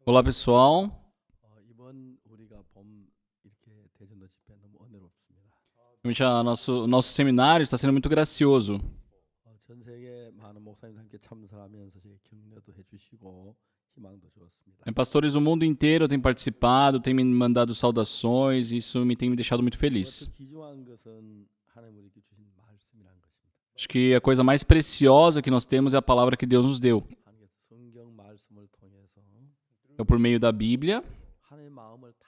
Olá, pessoal. 이번 우리가 이렇게 대전도 집회 너무 은혜롭습니다. Realmente, nosso seminário está sendo muito gracioso. 전 세계 많은 목사님 함께 참석하면서 제 격려도 해주시고 희망도 주었습니다. Pastores do mundo inteiro têm participado, têm me mandado saudações, e isso tem me deixado muito feliz. 그것도 귀중한 것은 하나님 우리에게 주신 말씀이라는 것입니다. Acho que a coisa mais preciosa que nós temos é a palavra que Deus nos deu. 하나님께서 성경 말씀을 통해서 Então, por meio da Bíblia, 하나님의 마음을 다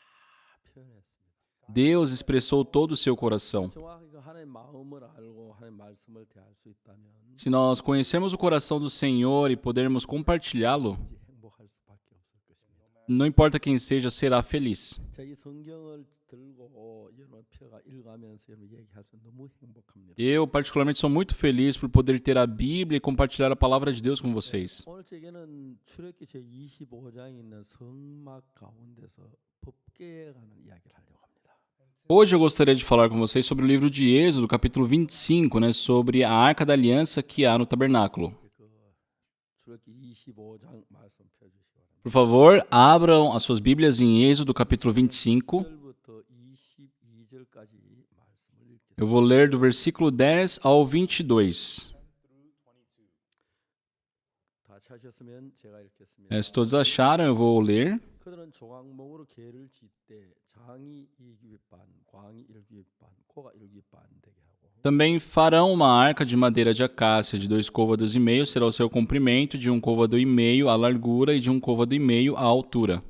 표현했습니다. Deus expressou todo o seu coração. 정확히 그 하나님의 마음을 알고 하나님의 말씀을 대할 수 있다면 Se nós conhecermos o coração do Senhor e pudermos compartilhá-lo, 이제 행복할 수밖에 없을 것입니다. não importa quem seja, será feliz. 이 성경을 들고 여러분 펴가 읽으면서 여러분 얘기할 수 너무 행복합니다. Eu, particularmente, sou muito feliz por poder ter a Bíblia e compartilhar a palavra de Deus com vocês. 오늘 제게는 출애굽기 제 25장에 있는 성막 가운데서 법궤에 관한 이야기를 하려고 합니다. Hoje eu gostaria de falar com vocês sobre o livro de Êxodo, capítulo 25, sobre a Arca da Aliança que há no tabernáculo. 출애굽기 25장 말씀 펴주시기 바랍니다. Por favor, abram as suas Bíblias em Êxodo, capítulo 25. 1절부터 22절까지 말씀을 읽겠습니다. Eu vou ler do versículo 10 ao 22. 다 찾으셨으면 제가 읽겠습니다. Se todos acharam, eu vou ler. 그들은 조각목으로 궤를 짓되 장이 2규빗 반, 광이 1규빗 반, 코가 1규빗 반 되게 하고 Também farão uma arca de madeira de acácia de 2 côvados e meio, será o seu comprimento, de 1 côvado e meio a largura e de 1 côvado e meio a altura.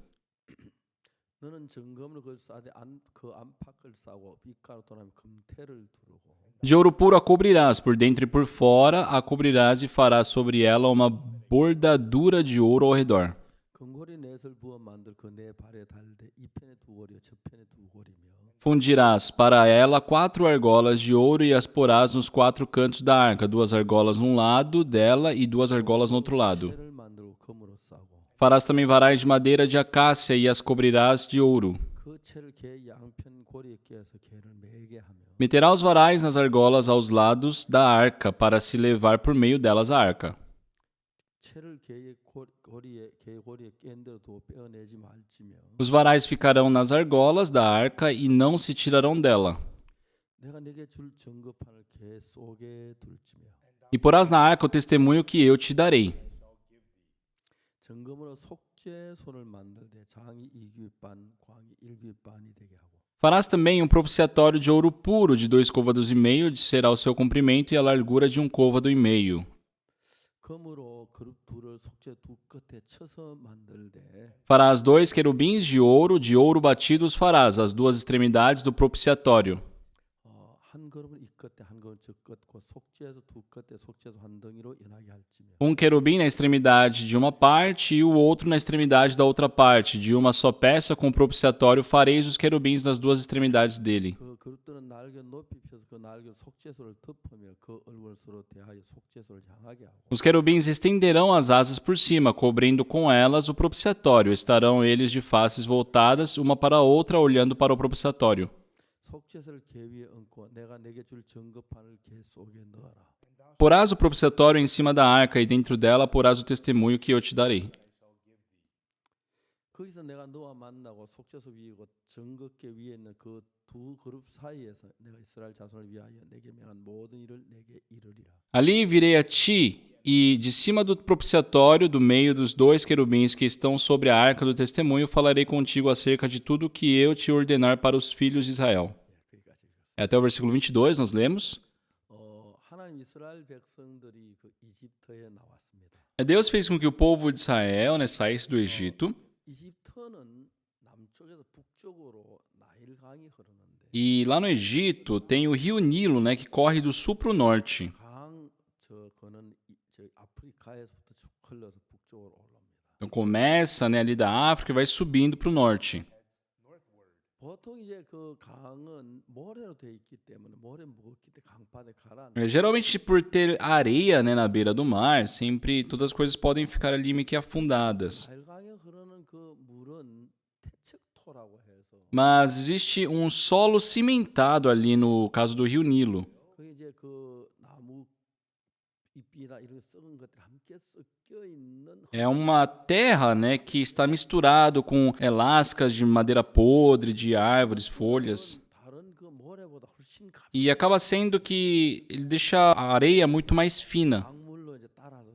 너는 정금으로 그걸 싸되 그 안팎을 싸고 빛가루 도나며 금태를 두르고 De ouro puro a cobrirás, por dentro e por fora a cobrirás e farás sobre ela uma bordadura de ouro ao redor. 금고리 넷을 부어 만들 그 네 발에 달되 이 편에 두 고리요 저 편에 두 고리며 Fundirás para ela 4 argolas de ouro e as porás nos 4 cantos da arca, 2 argolas num lado dela e 2 argolas no outro lado. 채를 만들고 금으로 싸고 Farás também varais de madeira de acácia e as cobrirás de ouro. 그 채를 궤 양편 고리에 끼워서 궤를 매게 하며 Meterá os varais nas argolas aos lados da arca, para se levar por meio delas a arca. 채를 궤의 궤 고리에 낀 대로 두어 빼어내지 말지며 Os varais ficarão nas argolas da arca e não se tirarão dela. 내가 네게 줄 증거판을 궤 속에 둘지며 E porás na arca o testemunho que eu te darei. 정금으로 속죄소를 만들되 장이 2규빗 반, 광이 1규빗 반이 되게 하고 Farás também um propiciatório de ouro puro de 2 côvados e meio, será o seu comprimento e a largura de 1 côvado e meio. 금으로 그룹 둘을 속죄 두 끝에 쳐서 만들되 Farás 2 querubins de ouro batido os farás, as 2 extremidades do propiciatório. 한 그룹은 이 끝에 한 그룹은 저 끝과 속죄소 두 끝에 속죄소 한 덩이로 연하게 할지며 Um querubim na extremidade de uma parte e o outro na extremidade da outra parte. De uma só peça com o propiciatório fareis os querubins nas 2 extremidades dele. 그 그룹들은 날개 높이 펴서 그 날개 속죄소를 덮으며 그 얼굴 서로 대하여 속죄소를 향하게 하고 Os querubins estenderão as asas por cima, cobrindo com elas o propiciatório. Estarão eles de faces voltadas, uma para a outra, olhando para o propiciatório. 속죄소를 궤 위에 얹고 내가 내게 줄 증거판을 궤 속에 넣어라. Porás o propiciatório em cima da arca, e dentro dela porás o testemunho que eu te darei. 거기서 내가 너와 만나고 속죄소 위에 곧 증거궤 위에 있는 그 두 그룹 사이에서 내가 이스라엘 자손을 위하여 내게 명한 모든 일을 내게 이루리라. Ali virei a ti, e de cima do propiciatório, do meio dos 2 querubins que estão sobre a arca do testemunho, falarei contigo acerca de tudo o que eu te ordenar para os filhos de Israel. 거기까지 읽었습니다. Até o versículo 22, nós lemos. 하나님 이스라엘 백성들이 그 이집트에 나왔습니다. Deus fez com que o povo de Israel saísse do Egito. 이집트는 남쪽에서 북쪽으로 나일강이 흐르는데 E lá no Egito tem o rio Nilo, que corre do sul para o norte. 그는 저 아프리카에서부터 쭉 흘러서 북쪽으로 올라옵니다. Então começa ali da África e vai subindo para o norte. 보통 이제 그 강은 모래로 되어 있기 때문에 모래 무겁기 때문에 강바닥에 가라앉. Geralmente por ter areia na beira do mar, sempre todas as coisas podem ficar ali meio que afundadas. 나일강에 흐르는 그 물은 태척토라고 해서 Mas existe um solo cimentado ali no caso do rio Nilo. 그 이제 그 나무 잎이나 이런 썩은 것들이 함께 섞여 있는 É uma terra, né, que está misturado com lascas de madeira podre, de árvores, folhas. 다른 그 모래보다 훨씬 E acaba sendo que ele deixa a areia muito mais fina. 강물로 이제 따라서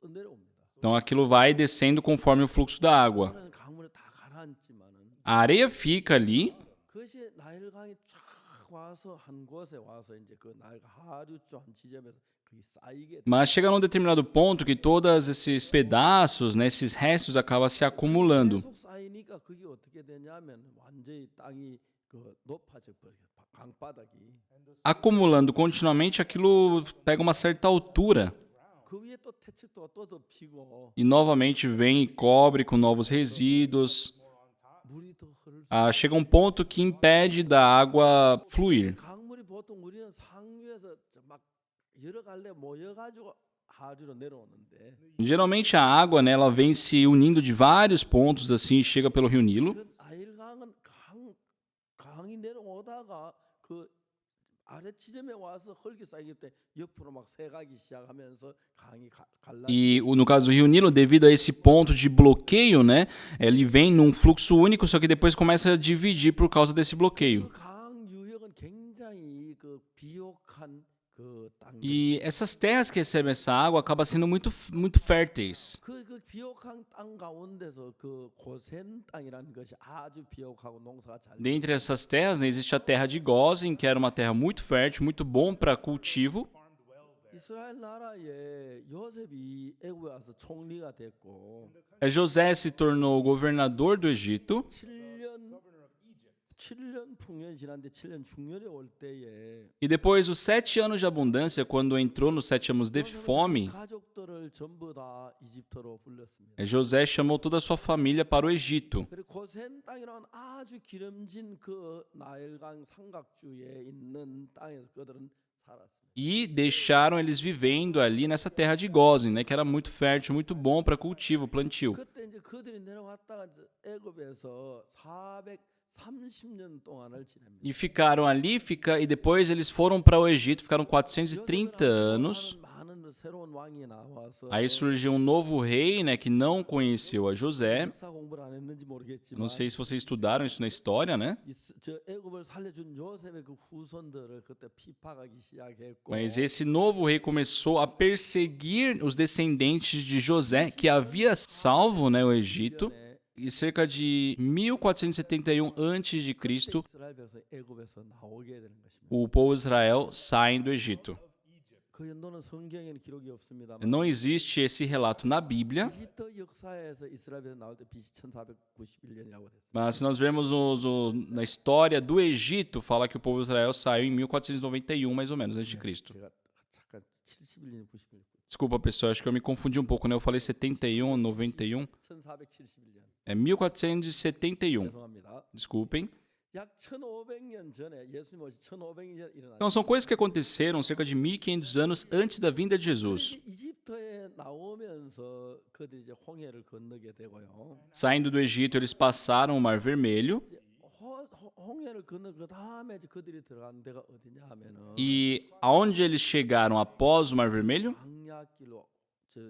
떠내려옵니다. Então aquilo vai descendo conforme o fluxo da água. 그런 강물에 다 가라앉지만은 A areia fica ali, 그것이 나일강이 쫙 와서 한 곳에 와서 이제 그 나일강 하류쪽 한 지점에서 그게 쌓이게 돼. mas chega num determinado ponto que todos esses pedaços, né, esses restos acabam se acumulando. 계속 쌓이니까 그게 어떻게 되냐면 완전히 땅이 그 높아져 버려. 강바닥이. Acumulando continuamente, aquilo pega uma certa altura. 그 위에 또 태측도가 또 덮이고 E novamente vem e cobre com novos resíduos. 물이 더 흐를 수. Chega um ponto que impede da água fluir. 강물이 보통 우리는 상류에서 막 여러 갈래 모여가지고 하류로 내려오는데 Geralmente a água, né, ela vem se unindo de vários pontos assim e chega pelo Rio Nilo. 그 나일강은 강이 내려오다가 그 아래 지점에 와서 흙이 쌓이기 때문에 옆으로 막 새가기 시작하면서 강이 갈라. E no caso do Rio Nilo, devido a esse ponto de bloqueio, né, ele vem num fluxo único, só que depois começa a dividir por causa desse bloqueio. 그강 유역은 굉장히 그 비옥한 그 땅. E essas terras que recebem essa água acabam sendo muito férteis. 그 비옥한 땅 가운데서 그 고센 땅이라는 것이 아주 비옥하고 농사가 잘. Dentre essas terras, né, existe a terra de Gósen, que era uma terra muito fértil, muito bom para cultivo. 이스라엘 나라에 요셉이 애굽에 와서 총리가 됐고 José se tornou governador do Egito. 7년 풍년이 지났는데 7년 중년에 올 때에 E depois, os 7 anos de abundância, quando entrou nos 7 anos de fome, 가족들을 전부 다 이집트로 불렀습니다. José chamou toda a sua família para o Egito. 그리고 고센 땅이라는 아주 기름진 그 나일강 삼각주에 있는 땅에서 그들은 살았습니다. E deixaram eles vivendo ali nessa terra de Gósen, né, que era muito fértil, muito bom para cultivo, plantio. 그때 이제 그들이 내려왔다가 이제 애굽에서 430년 동안을 지냅니다. E ficaram ali, e depois eles foram para o Egito, ficaram 430 anos. 많은 새로운 왕이 나와서 Aí surgiu um novo rei, né, que não conheceu a José. 역사 공부를 안 했는지 모르겠지만 Não sei se vocês estudaram isso na história, né? 저 애굽을 살려준 요셉의 그 후손들을 그때 피파하기 시작했고 Mas esse novo rei começou a perseguir os descendentes de José, que havia salvo, né, o Egito. E cerca de 1471 a.C., 이스라엘 백성 애굽에서 나오게 되는 것입니다. o povo de Israel sai do Egito. 그 연도는 성경에는 기록이 없습니다. Não existe esse relato na Bíblia, 이집트 역사에서 이스라엘에서 나올 때 BC 1491년이라고 됐습니다. mas se nós vermos na história do Egito, fala que o povo de Israel saiu em 1491, mais ou menos, antes de Cristo. 제가 잠깐 71년 91년 Desculpa, pessoal, acho que eu me confundi um pouco, né? Eu falei 71, 91. 1471년 É 1471. 죄송합니다. Desculpem. 약 1500년 전에 예수님 오시 1500년 일어났어요. Então, são coisas que aconteceram cerca de 1500 anos antes da vinda de Jesus. 이집트에 나오면서 그들이 이제 홍해를 건너게 되고요. Saindo do Egito, eles passaram o Mar Vermelho. 홍해를 건너 그 다음에 이제 그들이 들어간 데가 어디냐 하면은 E aonde eles chegaram após o Mar Vermelho? 광야길로 저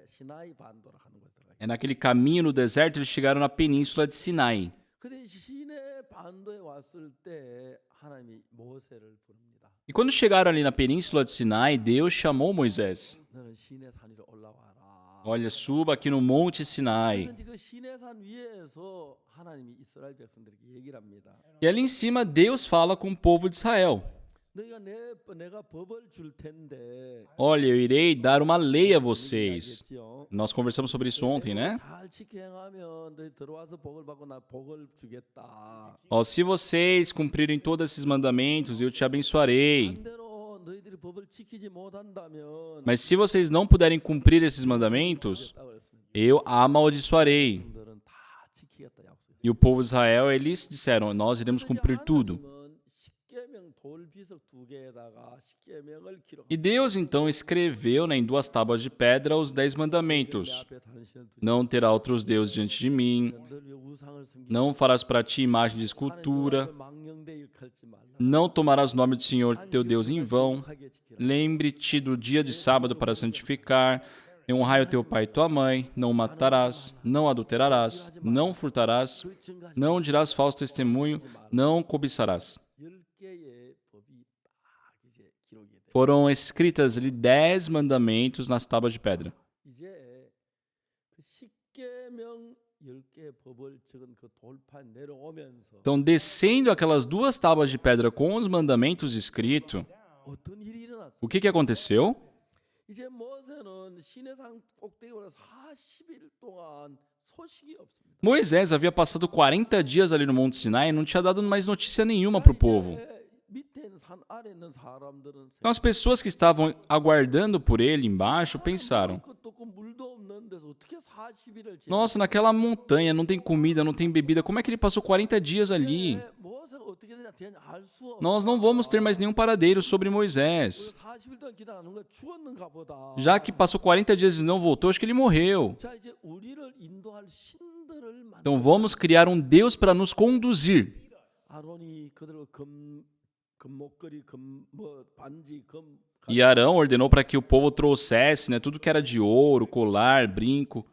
시나이 반도로 가는 걸 들어가요. É naquele caminho no deserto, eles chegaram na península de Sinai. 근데 시내 반도에 왔을 때 하나님이 모세를 부릅니다. E quando chegaram ali na península de Sinai, Deus chamou Moisés. 너는 시내 산 위로 올라와라. Olha, suba aqui no Monte Sinai. 그래서 그 시내 산 위에서 하나님이 이스라엘 백성들에게 얘기를 합니다. E ali em cima, Deus fala com o povo de Israel. 내가 법을 줄 텐데. Olha, eu irei dar uma lei a vocês. 알겠지요? Nós conversamos sobre isso ontem, né? 잘 지켜 행하면 너희 들어와서 복을 받고 나 복을 주겠다. Ó, se vocês cumprirem todos esses mandamentos, eu te abençoarei. 반대로 너희들이 법을 지키지 못한다면 Mas se vocês não puderem cumprir esses mandamentos, 주겠다고 했습니다. eu amaldiçoarei. 백성들은 다 지키겠다 약속. E o povo de Israel, eles disseram, nós iremos cumprir tudo. 십계명 돌비석 두 개에다가 십계명을 기록. E Deus então escreveu, né, em 2 tábuas de pedra os 10 mandamentos. Não terá outros deuses diante de mim. Não farás para ti imagem de escultura. Não tomarás o nome do Senhor teu Deus em vão. Lembre-te do dia de sábado para santificar. Honrai o teu pai e tua mãe. Não matarás. Não adulterarás. Não furtarás. Não dirás falso testemunho. Não cobiçarás. Foram escritas ali 10 mandamentos nas tábuas de pedra. Então, descendo aquelas 2 tábuas de pedra com os mandamentos escritos, o que aconteceu? Moisés havia passado 40 dias ali no Monte Sinai e não tinha dado mais notícia nenhuma para o povo. Então, as pessoas que estavam aguardando por ele embaixo pensaram: nossa, naquela montanha não tem comida, não tem bebida, como é que ele passou 40 dias ali? Nós não vamos ter mais nenhum paradeiro sobre Moisés. Já que passou 40 dias e não voltou, acho que ele morreu. Então vamos criar um Deus para nos conduzir. E Arão ordenou para que o povo trouxesse, né, tudo que era de ouro, colar, brinco.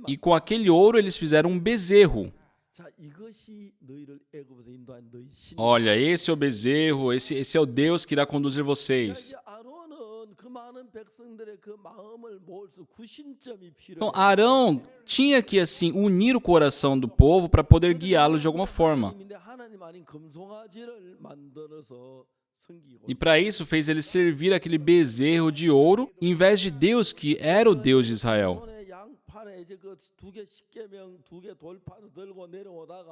E com aquele ouro eles fizeram um bezerro. Olha, esse é o bezerro, esse é o Deus que irá conduzir vocês. Então, Arão tinha que, assim, unir o coração do povo para poder guiá-lo de alguma forma. E para isso fez ele servir aquele bezerro de ouro, em vez de Deus, que era o Deus de Israel.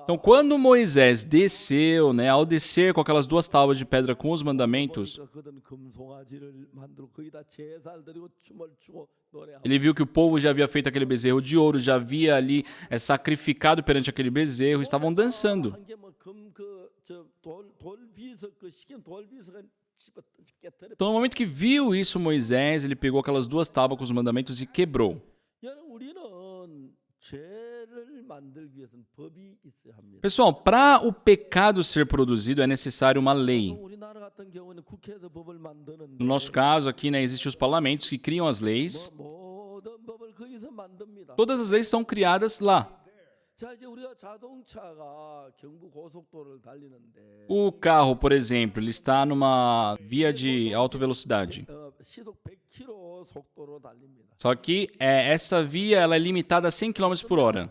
Então, quando Moisés desceu, né, ao descer com aquelas 2 tábuas de pedra com os mandamentos, ele viu que o povo já havia feito aquele bezerro de ouro, já havia ali sacrificado perante aquele bezerro, estavam dançando. Então, no momento que viu isso Moisés, ele pegou aquelas 2 tábuas com os mandamentos e quebrou. Pessoal, para o pecado ser produzido é necessário uma lei. No nosso caso aqui, né, existem os parlamentos que criam as leis. Todas as leis são criadas lá. O carro, por exemplo, ele está numa via de alta velocidade. Só que essa via ela é limitada a 100 km por hora.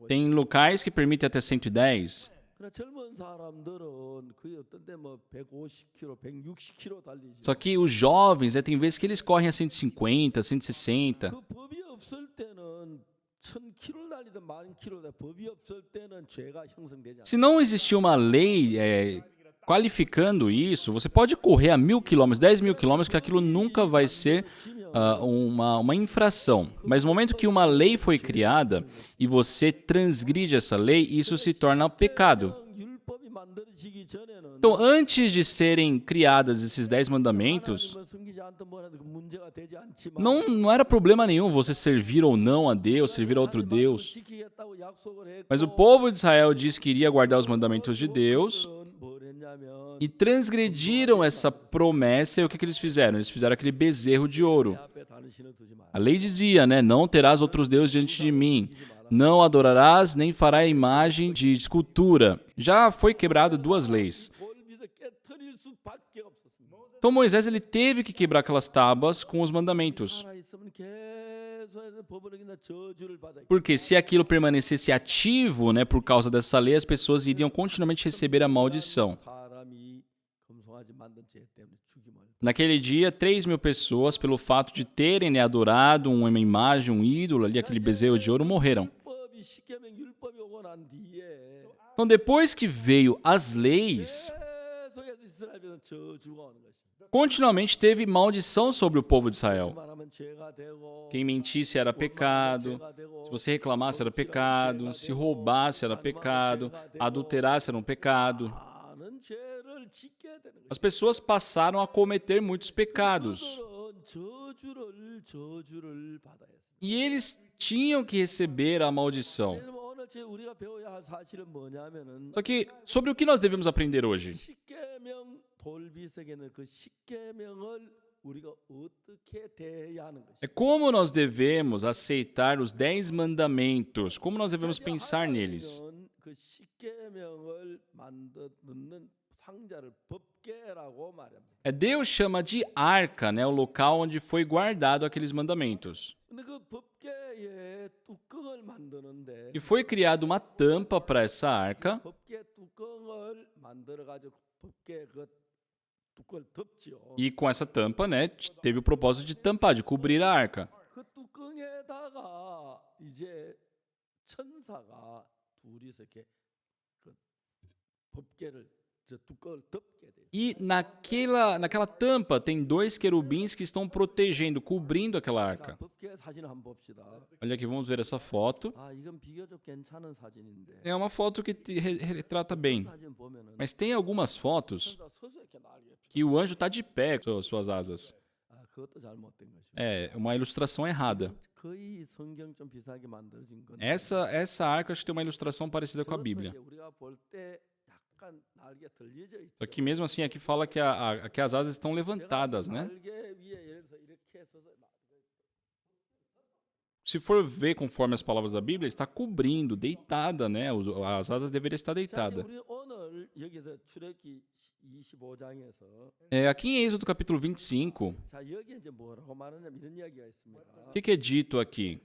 Tem locais que permitem até 110. Só que os jovens, tem vezes que eles correm a 150, 160. Se não existir uma lei qualificando isso, você pode correr a 1.000 km, 10.000 km, que aquilo nunca vai ser uma infração. Mas no momento que uma lei foi criada e você transgride essa lei, isso se torna pecado. Então, antes de serem criadas esses 10 mandamentos, não era problema nenhum você servir ou não a Deus, servir a outro Deus. Mas o povo de Israel disse que iria guardar os mandamentos de Deus e transgrediram essa promessa. E o que eles fizeram? Eles fizeram aquele bezerro de ouro. A lei dizia, né? Não terás outros deuses diante de mim. Não adorarás, nem farás imagem de escultura. Já foi quebrada 2 leis. Então Moisés ele teve que quebrar aquelas tábuas com os mandamentos. Porque se aquilo permanecesse ativo, né, por causa dessa lei, as pessoas iriam continuamente receber a maldição. Naquele dia, 3.000 pessoas, pelo fato de terem, né, adorado uma imagem, um ídolo, ali, aquele bezerro de ouro, morreram. Então, depois que veio as leis, continuamente teve maldição sobre o povo de Israel. 말하면 죄가 되고 Quem mentisse era pecado, se você reclamasse era pecado, se roubasse era pecado, adulterasse era um pecado. 많은 죄를 짓게 되는 거예요. As pessoas passaram a cometer muitos pecados. 그들은 저주를 받아야 했어요. E eles tinham que receber a maldição. 왜냐면 오늘 우리가 배워야 할 사실은 뭐냐면은 Só que sobre o que nós devemos aprender hoje? 십계명 돌비석에는 그 십계명을 우리가 어떻게 대해야 하는 것이. É como nós devemos aceitar os 10 mandamentos, como nós devemos pensar neles. 그 십계명을 넣는 상자를 법궤라고 말합니다. Deus chama de arca, né, o local onde foi guardado aqueles mandamentos. 근데 그 법궤에 뚜껑을 만드는데 E foi criada uma tampa para essa arca. 법궤 뚜껑을 만들어 가지고 법궤 그 뚜껑을 덮지요. E com essa tampa, né, teve o propósito de tampar, de cobrir a arca. 그 뚜껑에다가 이제 천사가 둘이서 이렇게 그 법궤를 저 뚜껑을 덮게 돼. E naquela tampa tem 2 querubins que estão protegendo, cobrindo aquela 자, arca. 법궤 사진 한번 봅시다. Olha aqui, vamos ver essa foto. 아, 이건 비교적 괜찮은 사진인데. É uma foto que retrata bem. 사진 보면은 Mas tem algumas fotos 천사 서서 이렇게 날개 펴. que o anjo está de pé com suas asas. 아, 그것도 잘못된 것이고. É uma ilustração errada. 거의 성경 좀 비슷하게 만들어진 건데. Essa arca acho que tem uma ilustração parecida com a 저것도 Bíblia. 이제 우리가 볼 때 약간 날개 들려져 있죠. Só que mesmo assim aqui fala que as asas estão levantadas, né? 날개 위에 예를 들어서 이렇게 서서 Se for ver conforme as palavras da Bíblia, está cobrindo, deitada, né? As asas deveriam estar 자, 이제 deitadas. 우리 오늘 여기서 출애굽기 25장에서 Aqui em Êxodo capítulo 25, 자, 여기 이제 뭐라고 말하냐면 이런 이야기가 있습니다. o que é dito aqui?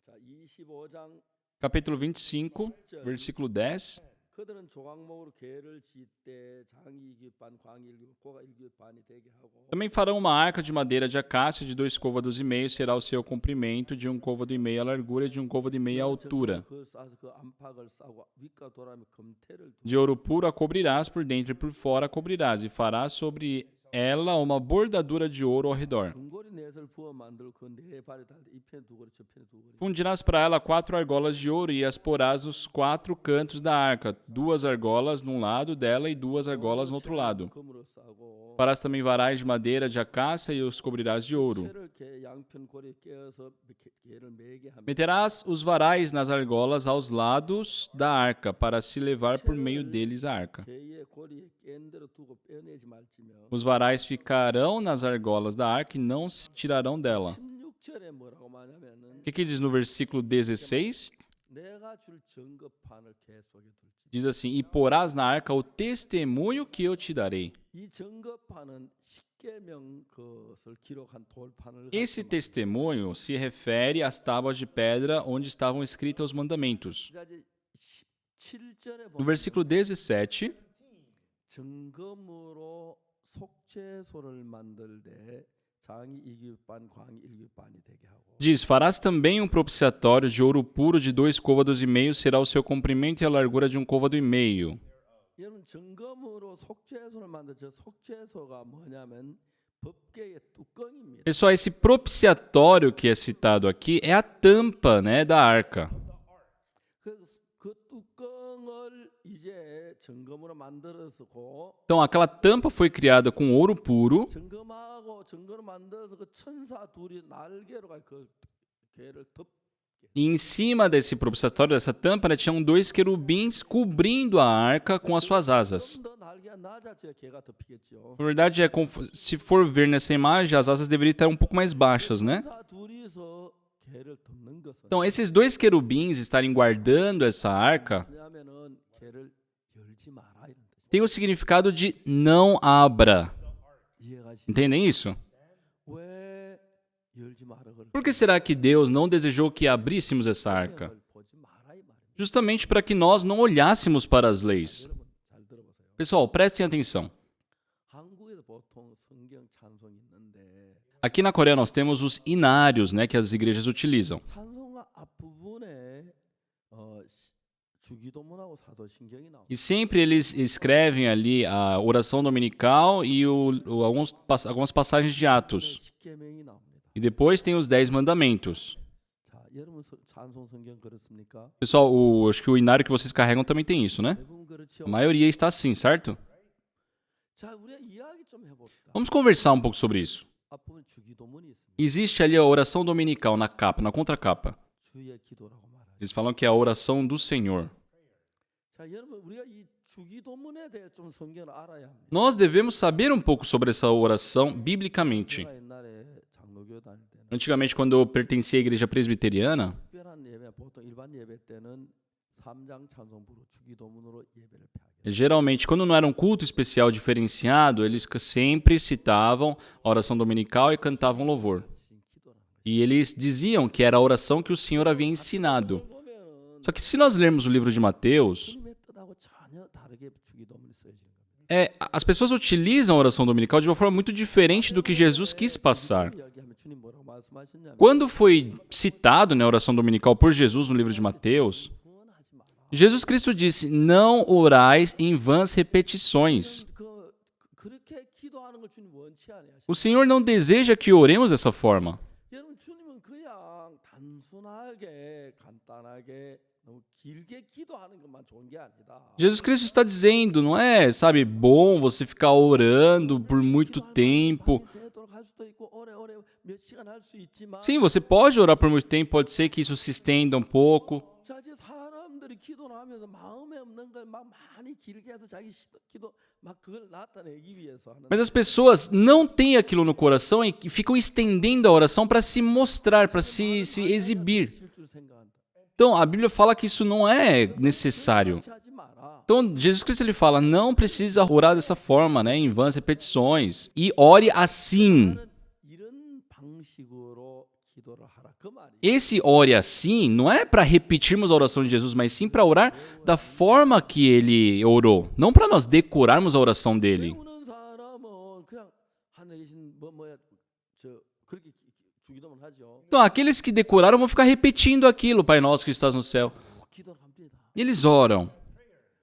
자, 25장 Capítulo 25, versículo 10. 그들은 조각목으로 궤를 짓되 장이 일규반, 광이 일규반, 고가 일규반이 되게 하고 Também farão uma arca de madeira de acácia de 2 côvados e meio, será o seu comprimento, de 1 côvado e meio a largura e de 1 côvado e meio a altura. 그걸 싸서 그 안팎을 싸고 윗과 도람에 금태를 두고 De ouro puro a cobrirás por dentro e por fora a cobrirás, e farás sobre ela uma bordadura de ouro ao redor. 금고리 넷을 부어 만들고 그 네 발에 달되 이 편에 두 고리 저 편에 두 고리 Fundirás para ela 4 argolas de ouro e as porás nos 4 cantos da arca, 2 argolas num lado dela e 2 argolas no outro lado. 금으로 싸고 Farás também varais de madeira de acácia e os cobrirás de ouro. 채를 개 양편 고리에 끼어서 개를 매게 하며 Meterás os varais nas argolas aos lados da arca, para se levar por meio deles a arca. 개의 고리에 깬 대로 두고 빼내지 말지며 Os varais ficarão nas argolas da arca e não se tirarão dela. 16절에 뭐라고 말하냐면은 O que diz no versículo 16? 내가 줄 증거판을 개 속에 둘지 Diz assim: E porás na arca o testemunho que eu te darei. 이 증거판은 십계명 그것을 기록한 돌판을 Esse 가지고 testemunho se refere às tábuas de pedra onde estavam escritos os mandamentos. 자, 이제 17절에 No 보면 versículo 17, 증거물로 속죄소를 만들 때 장이 이규반 광이 일규반이 되게 하고 diz: Farás também um propiciatório de ouro puro de 2 côvados e meio, será o seu comprimento e a largura de 1 côvado e meio. 여러분 증거물로 속죄소를 만들 저 속죄소가 뭐냐면 법궤의 뚜껑입니다. Pessoal, esse propiciatório que é citado aqui é a tampa, né, da arca. 그 뚜껑을 이제 증거물로 만들어서고 Então, aquela tampa foi criada com ouro puro. 증거하고 증거로 만들어서 그 천사 둘이 날개로 그 괴를 덮. E em cima desse propiciatório, dessa tampa, né, tinham 2 querubins cobrindo a arca com as suas asas. 좀더 날개가 낮아져야 개가 덮이겠죠. Na verdade, se for ver nessa imagem, as asas deveriam estar um pouco mais baixas, né? 천사 둘이서 개를 덮는 것은 Então, esses 2 querubins estarem guardando essa arca 왜냐하면은 개를 열지 마라 이런 뜻. tem o significado de não abra. 이해가시? Entendem isso? 왜 열지 마라 그럴? Por que será que Deus não desejou que abríssemos essa arca? 걸 보지 마라 이 말입니다. Justamente para que nós não olhássemos para as leis. 여러분 잘 들어보세요. Pessoal, prestem atenção. 한국에서 보통 성경 찬송이 있는데 Aqui na Coreia nós temos os inários, né, que as igrejas utilizam. 찬송가 앞부분에 주기도문하고 사도신경이 나옵니다. E sempre eles escrevem ali a oração dominical e algumas passagens de Atos. 십계명이 나옵니다. E depois tem os 10 mandamentos. 자, 여러분 찬송 성경 그렇습니까? Pessoal, acho que o inário que vocês carregam também tem isso, né? 대부분 그렇죠. A maioria está assim, certo? 자, 우리가 이야기 좀 해봅시다. Vamos conversar um pouco sobre isso. 앞부분 주기도문이 있습니다. Existe ali a oração dominical na capa, na contracapa. 주의 기도라고 말하죠. Eles falam que é a oração do Senhor. 자, 여러분 우리가 이 주기도문에 대해 좀 성경을 알아야 합니다. Nós devemos saber um pouco sobre essa oração biblicamente. 제가 옛날에 장로교 다닐 때는 Antigamente, quando eu pertencia à igreja presbiteriana, 특별한 예배, 보통 일반 예배 때는 3장 찬송부로 주기도문으로 예배를 펴게. geralmente, quando não era um culto especial diferenciado, eles sempre citavam a oração dominical e cantavam louvor. E eles diziam que era a oração que o Senhor havia ensinado. 보면은 Só que se nós lermos o livro de Mateus, 주님의 뜻하고 전혀 다르게 주기도문이 써진 겁니다. as pessoas utilizam a oração dominical de uma forma muito diferente do que Jesus quis passar. 이야기하면 주님 뭐라고 말씀하셨냐면 Quando foi citado, né, a oração dominical por Jesus no livro de Mateus, 구원하지 마라. Jesus Cristo disse: não orais em vãs repetições. 그렇게 기도하는 걸 주님 원치 않아요. O Senhor não deseja que oremos dessa forma. 여러분 주님은 그냥 단순하게 간단하게 너무 길게 기도하는 것만 좋은 게 아니다. Jesus Cristo está dizendo, não é, sabe, bom você ficar orando por muito tempo. 할 수도 있고 오래오래 몇 시간 할 수 있지만 Sim, você pode orar por muito tempo, pode ser que isso se estenda um pouco. 자, 이제 사람들이 기도를 하면서 마음에 없는 걸 막 많이 길게 해서 자기 기도 막 그걸 나타내기 위해서 하는. Mas as pessoas não têm aquilo no coração e ficam estendendo a oração para se mostrar, para se exibir. 실줄 생각한다. Então, a Bíblia fala que isso não é necessário. 하지 마라. Então, Jesus Cristo ele fala, não precisa orar dessa forma, né, em vãs repetições. E ore assim. 이런 방식으로 기도를 하라. 그 말이. Esse ore assim não é para repetirmos a oração de Jesus, mas sim para orar da forma que ele orou. Não para nós decorarmos a oração dele. 배우는 사람은 그냥 하늘에 계신 뭐야 저 그렇게 주기도문 하죠. Então, aqueles que decoraram vão ficar repetindo aquilo, Pai Nosso que estás no céu. 기도를 합니다. E eles oram.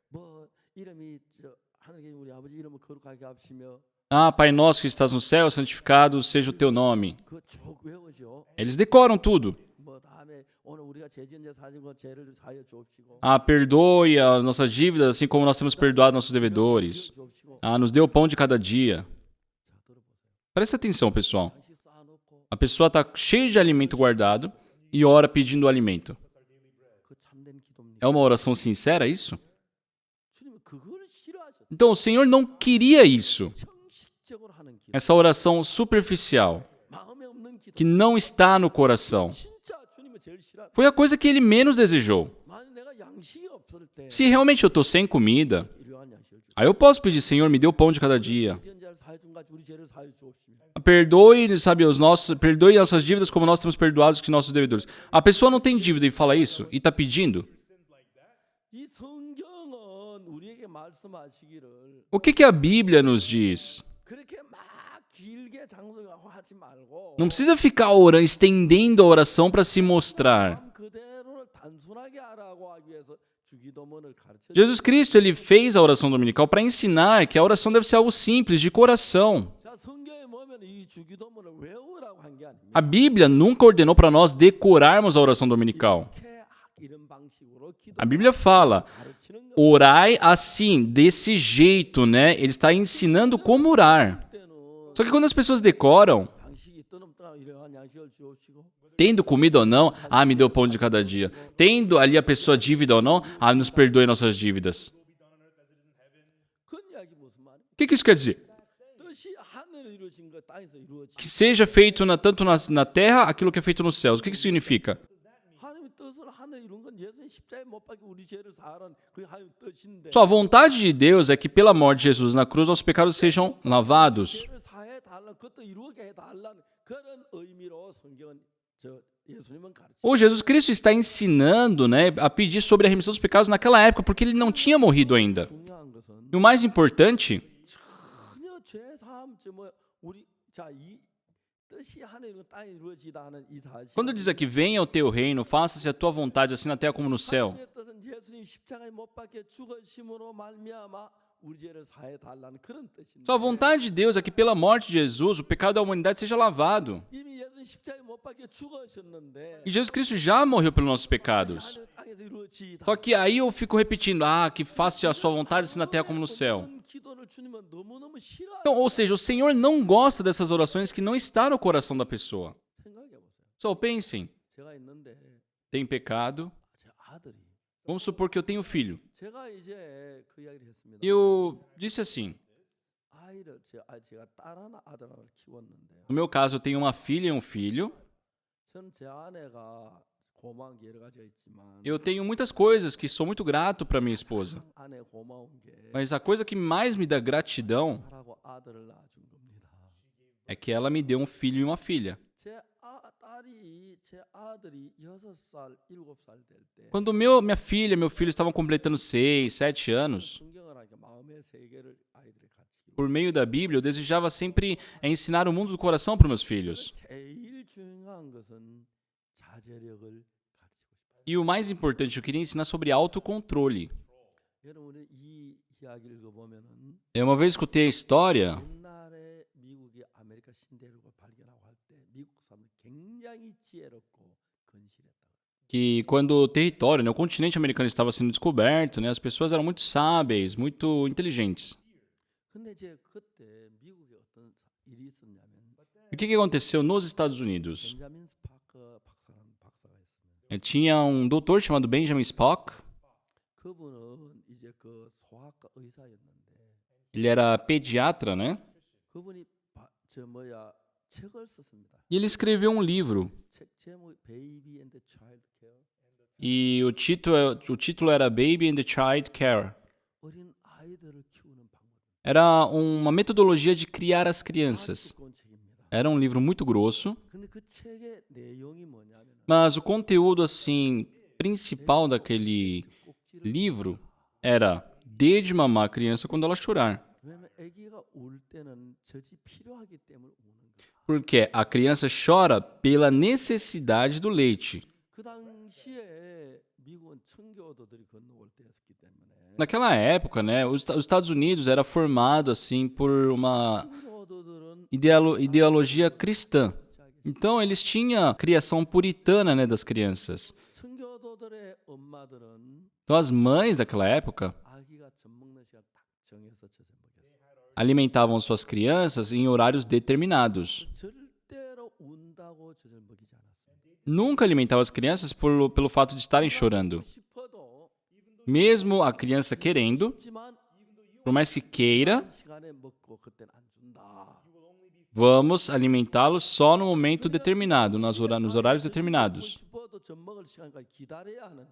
뭐 이름이 저 하늘에 계신 우리 아버지 이름을 거룩하게 하시며 Ah, Pai Nosso que estás no céu, santificado seja o teu nome. 그거 쭉 외우죠. Eles decoram tudo. 뭐 다음에 오늘 우리가 죄진 자 사지고 죄를 사여 주옵시고. Ah, perdoe as nossas dívidas, assim como nós temos perdoado nossos devedores. 주옵시고. Ah, nos dê o pão de cada dia. 자, 들어보세요. Presta atenção, pessoal. 당시 쌓아놓고 A pessoa está cheia de alimento guardado e ora pedindo o alimento. 그 참된 기도입니다. É uma oração sincera isso? 주님은 그걸 싫어하셨어요. Então, o Senhor não queria isso. 형식적으로 하는 기도. Essa oração superficial, 마음에 없는 기도. que não está no coração. 진짜 주님은 제일 싫어. Foi a coisa que ele menos desejou. 만약 내가 양식이 없을 때 Se realmente eu estou sem comida, 일용한 양식을 주. aí eu posso pedir, Senhor, me dê o pão de cada dia. 죄진 자를 사여 준 같이 우리 죄를 사여 주옵시며. Perdoe, sabe, perdoe nossas dívidas como nós temos perdoado os nossos devedores. A pessoa não tem dívida e fala isso e está pedindo. 이 성경은 우리에게 말씀하시기를 O que a Bíblia nos diz? 그렇게 막 길게 장소하고 하지 말고 Não precisa ficar orando, estendendo a oração para se mostrar. 마음 그대로를 단순하게 하라고 하기 위해서 주기도문을 가르쳐. Jesus Cristo, ele fez a oração dominical para ensinar que a oração deve ser algo simples, de coração. 자, 성경에 보면 이 주기도문을 외우라고 한 게 아닙니다. A Bíblia nunca ordenou para nós decorarmos a oração dominical. 이렇게 이런 방식으로 기도 A Bíblia fala, 가르치는 거 orai assim, desse jeito, né? Ele está ensinando como orar. 때는 Só que quando as pessoas decoram, 양식이 있든 없든 이러한 양식을 주옵시고 tendo comida ou não, ah, me dê o pão de cada dia. Tendo ali a pessoa dívida ou não, ah, nos perdoe nossas dívidas. 그런 이야기 무슨 말이에요? O que isso quer dizer? 뜻이 하늘에 이루어진 거 땅에서 이루어진. Que seja feito tanto na terra aquilo que é feito nos céus. O que isso significa? 하나님의 뜻을 하늘에 이룬 건 예수님 십자가에 못 박혀 우리 죄를 사하는 그 하나님의 뜻인데. Só a vontade de Deus é que pela morte de Jesus na cruz nossos pecados sejam lavados. 죄를 사해 달라 그것도 이루게 해 달라는 그런 의미로 성경은 저 예수님은 가르치. Ou Jesus Cristo está ensinando, né, a pedir sobre a remissão dos pecados naquela época, porque ele não tinha morrido ainda. 중요한 것은 E o mais importante, 전혀 죄 사함 뭐 우리 자이 뜻이 하늘에 이룬 땅에 이루어지다 하는 이 사실. quando diz aqui, venha o teu reino, faça-se a tua vontade, assim na terra como no céu. 하나님의 뜻은 예수님 예수님 십자가에 못 박혀 죽으심으로 말미암아 우리 죄를 사해 달라는 그런 뜻인데. Então, a vontade de Deus é que pela morte de Jesus, o pecado da humanidade seja lavado. 이미 예수님 십자가에 못 박혀 죽으셨는데. E Jesus Cristo já morreu pelos nossos pecados. 땅에서 이루어지이다. Só que aí eu fico repetindo, que faça a sua vontade assim na terra como no céu. 그런 기도를 주님은 너무너무 싫어하세요. Então, ou seja, o Senhor não gosta dessas orações que não estão no coração da pessoa. 생각해 보세요. Só pensem, 제가 있는데 tem pecado, 제 아들이 vamos supor que eu tenho filho. 제가 이제 그 이야기를 했습니다. Eu disse assim, 아이를 제가 딸 하나 아들 하나를 키웠는데요. no meu caso eu tenho uma filha e um filho. 저는 제 아내가 고마운 게 여러 가지가 있지만 Eu tenho muitas coisas que sou muito grato para minha esposa. 아내 고마운 게 Mas a coisa que mais me dá gratidão 딸하고 아들을 낳아준 겁니다. é que ela me deu um filho e uma filha. 제 아들이 6살, 7살 될 때 Quando minha filha e meu filho estavam completando 6, 7 anos, 성경을 하니까 마음의 세계를 아이들이 가르치고 por meio da Bíblia, eu desejava sempre ensinar o mundo do coração para meus filhos. 제일 중요한 것은 자제력을 가르치고 싶어요. E o mais importante, eu queria ensinar sobre autocontrole. 여러분이 이 이야기를 읽어보면은 Eu uma vez escutei a história 옛날에 미국이 아메리카 신대륙을 발견하고 할 때 미국 사람들 굉장히 지혜롭고 건실했다. que quando o território, o continente americano estava sendo descoberto, as pessoas eram muito sábeis, muito inteligentes. 근데 이제 그때 미국에 어떤 일이 있었냐면 E o que aconteceu nos Estados Unidos? 벤자민 스파크 박사가 있습니다. Tinha um doutor chamado Benjamin Spock. 그분은 이제 그 소아과 의사였는데 Ele era pediatra, né? 그분이 책을 썼습니다. E ele escreveu um livro. 책 제목이 Baby and the Child Care. E o título era Baby and the Child Care. 어린 아이들을 키우는 방법. Era uma metodologia de criar as crianças. 두꺼운 책입니다. Era um livro muito grosso, 근데 그 책의 내용이 뭐냐면 mas o conteúdo assim principal daquele livro era dê de mamar a criança quando ela chorar. 왜냐면 아기가 울 때는 젖이 필요하기 때문에 우는 거예요. Porque a criança chora pela necessidade do leite. 그 당시에 미국은 청교도들이 건너올 때였기 때문에 Naquela época, os Estados Unidos era formado assim por uma 청교도들은 ideologia cristã. Então eles tinham a criação puritana, das crianças. 청교도들의 엄마들은 Então as mães daquela época 아기가 젖 먹는 시간 딱 정해서 젖을 먹였어요. alimentavam suas crianças em horários determinados. 절대로 운다고 젖을 먹이지 않았어요. Nunca alimentavam as crianças pelo fato de estarem chorando. 싶어도 Mesmo a criança querendo, 싶지만 por mais que queira, 시간에 먹고 그때는 안 준다. vamos alimentá-los só no momento determinado, nos horários determinados. 싶어도 젖 먹을 시간까지 기다려야 하는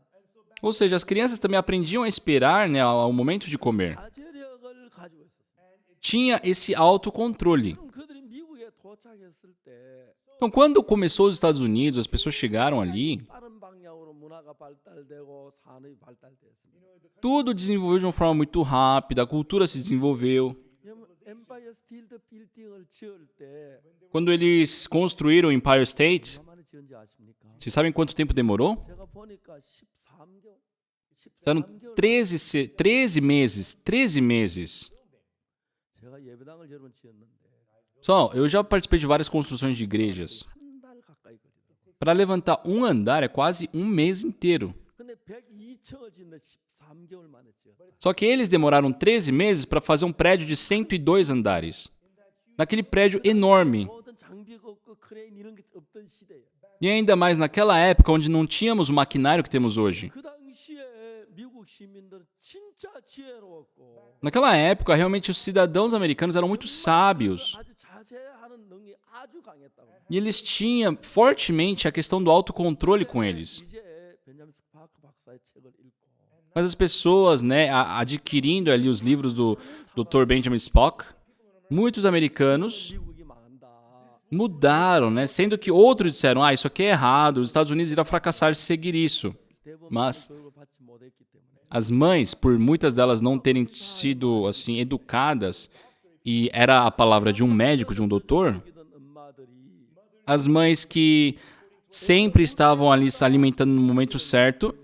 Ou seja, as crianças também aprendiam a esperar, ao momento de comer. 자제력을 가지고 있었어요. Tinha esse autocontrole. 그럼 그들이 미국에 도착했을 때 Então, quando começou os Estados Unidos, as pessoas chegaram ali, 빠른 방향으로 문화가 발달되고 산업이 발달됐습니다. tudo desenvolveu de uma forma muito rápida, a cultura se desenvolveu. 엠파이어 스틸드 빌딩을 지을 때 Quando eles construíram o Empire State, 얼마나 지은지 아십니까? vocês sabem quanto tempo demorou? 제가 보니까 13개월. Foram 13 meses. 13 meses. 제가 예배당을 여러 번 지었는데 Só, eu já participei de várias construções de igrejas. 한 달 가까이 걸리더라고요. Para levantar um andar é quase um mês inteiro. 근데 102층을 짓는데 13개월 만에 지었다. Só que eles demoraram 13 meses para fazer um prédio de 102 andares. Naquele prédio enorme. 모든 장비가 없고 크레인 이런 게 없던 시대예요. E ainda mais naquela época onde não tínhamos o maquinário que temos hoje. 그 당시에 미국 시민들은 진짜 지혜로웠고 Naquela época, realmente os cidadãos americanos eram muito sábios. 아주 자제하는 능력이 아주 강했다고. E eles tinham fortemente a questão do autocontrole com eles. 이제 벤자민 스파크 박사의 책을 읽고 Mas as pessoas, adquirindo ali os livros do Dr. Benjamin Spock, muitos americanos 미국이 망한다. mudaram, sendo que outros disseram, isso aqui é errado, os Estados Unidos irão fracassar se seguir isso. 대부분 Mas 교육을 받지 못했기 때문에 as mães, por muitas delas não terem sido assim educadas, e era a palavra de um médico, de um doutor, 이던 엄마들이 as mães que sempre estavam ali se alimentando no momento certo,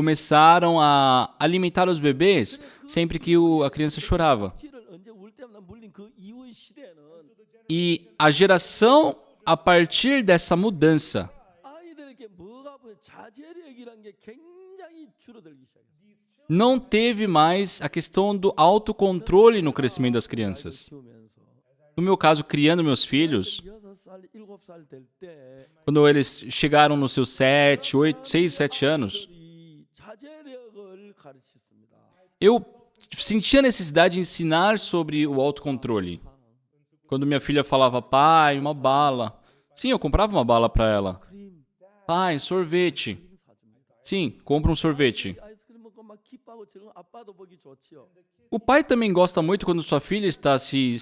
começaram a alimentar os bebês sempre que a criança chorava. 억지를 언제 울 때마다 물린 그 이후의 시대에는 E a geração, a partir dessa mudança, 아이들에게 뭐가 보여 자제력이란 게 굉장히 줄어들기 시작했어요. não teve mais a questão do autocontrole no crescimento das crianças. 키우면서 No meu caso, criando meus filhos, 6살, 7살 될 때 quando eles chegaram nos seus 7, 8, 6, 7 anos, 이 자제력을 가르쳤습니다. eu sentia a necessidade de ensinar sobre o autocontrole. Quando minha filha falava, pai, uma bala. Sim, eu comprava uma bala para ela. 크림 Pai, sorvete. 사줍니다. Sim, compra um sorvete. 아이스크림 먹고 막 기뻐하고 즐거운 아빠도 보기 좋지요. O pai também gosta muito quando sua filha está se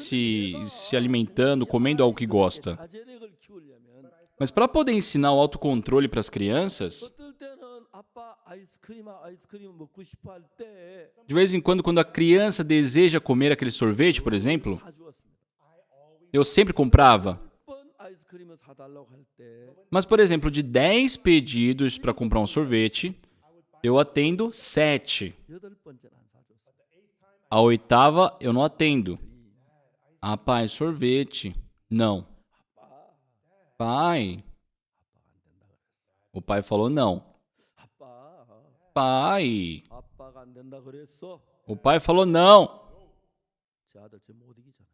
alimentando, comendo algo que gosta. 자제력을 키우려면 Mas para poder ensinar o autocontrole para as crianças, 어떨 때는 아빠 아이스크림 먹고 싶어 할 때 de vez em quando a criança deseja comer aquele sorvete, por exemplo, 사주었습니다. eu sempre comprava. 번 아이스크림을 사달라고 할 때 Mas, por exemplo, de 10 pedidos para comprar um sorvete, eu atendo 7. 8번째는 안 사줬어요. A 8ª eu não atendo. Ah, pai, sorvete. Não. Pai. O pai falou não. 아빠 Pai. 아빠가 안 된다 그랬어. O pai falou não. 제 아들 쟤못 이기잖아요.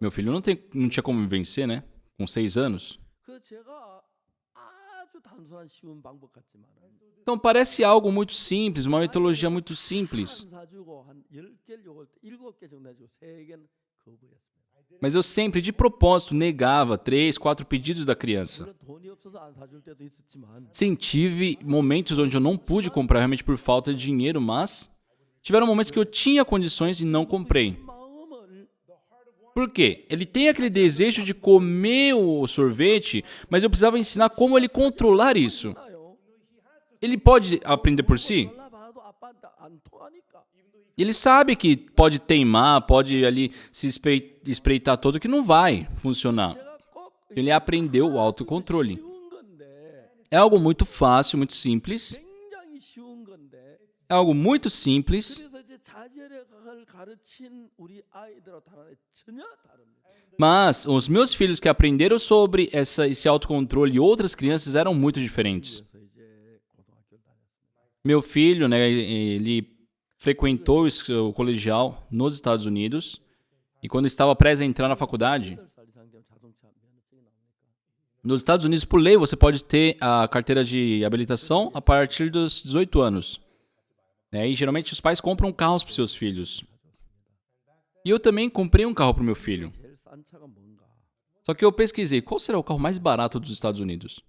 Meu filho não tinha como me vencer, né? Com 6 anos. 그 제가 아주 단순한 쉬운 방법 같지만 Então parece algo muito simples, uma metodologia muito simples. 안 사주고 한 10개를 요걸 때 7개 정도 해주고 3개는 거부했습니다. Mas eu sempre, de propósito, negava 3, 4 pedidos da criança. 물론 돈이 없어서 안 사줄 때도 있었지만 Sim, tive momentos onde eu não pude comprar realmente por falta de dinheiro, mas tiveram momentos que eu tinha condições e não comprei. 마음을 Por quê? Ele tem aquele desejo de comer o sorvete, mas eu precisava ensinar como ele controlar isso. 나요. Ele pode aprender por si? 잘라봐도 아빠한테 안 통하니까. Ele sabe que pode teimar, pode ali se espreitar todo, que não vai funcionar. 제가 꼭 Ele aprendeu o autocontrole. 쉬운 건데 É algo muito fácil, muito simples. 굉장히 쉬운 건데 É algo muito simples, 그래서 이제 자제력을 가르친 우리 아이들하고 다르게 전혀 다릅니다. mas os meus filhos que aprenderam sobre esse autocontrole e outras crianças eram muito diferentes. 그래서 이제 고등학교를 다녔습니다. Meu filho, né, ele frequentou o colegial nos Estados Unidos e quando estava prestes a entrar na faculdade, 8살 이상 되면 자동차 면허증이 나옵니까? nos Estados Unidos, por lei, você pode ter a carteira de habilitação a partir dos 18 anos. E geralmente os pais compram carros para seus filhos. E eu também comprei um carro para o meu filho. 제일 싼 차가 뭔가? Só que eu pesquisei, qual será o carro mais barato dos Estados Unidos?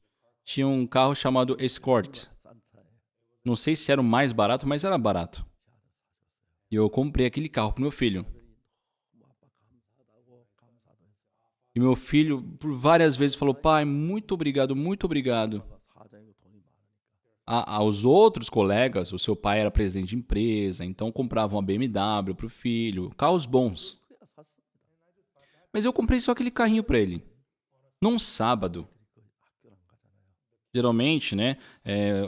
Tinha um carro chamado Escort. 싼 차예요. Não sei se era o mais barato, mas era barato. E eu comprei aquele carro pro meu filho. 뭐 아빠 감사하다고 감사도 했어요. E meu filho, por várias vezes, falou, pai, muito obrigado, muito obrigado. 사장이고 돈이 많으니까. Aos outros colegas, o seu pai era presidente de empresa, então compravam uma BMW pro filho, carros bons. 그냥 샀습니다. Mas eu comprei só aquele carrinho para ele. Num sábado. 그 학교를 안 가잖아요. Geralmente, né,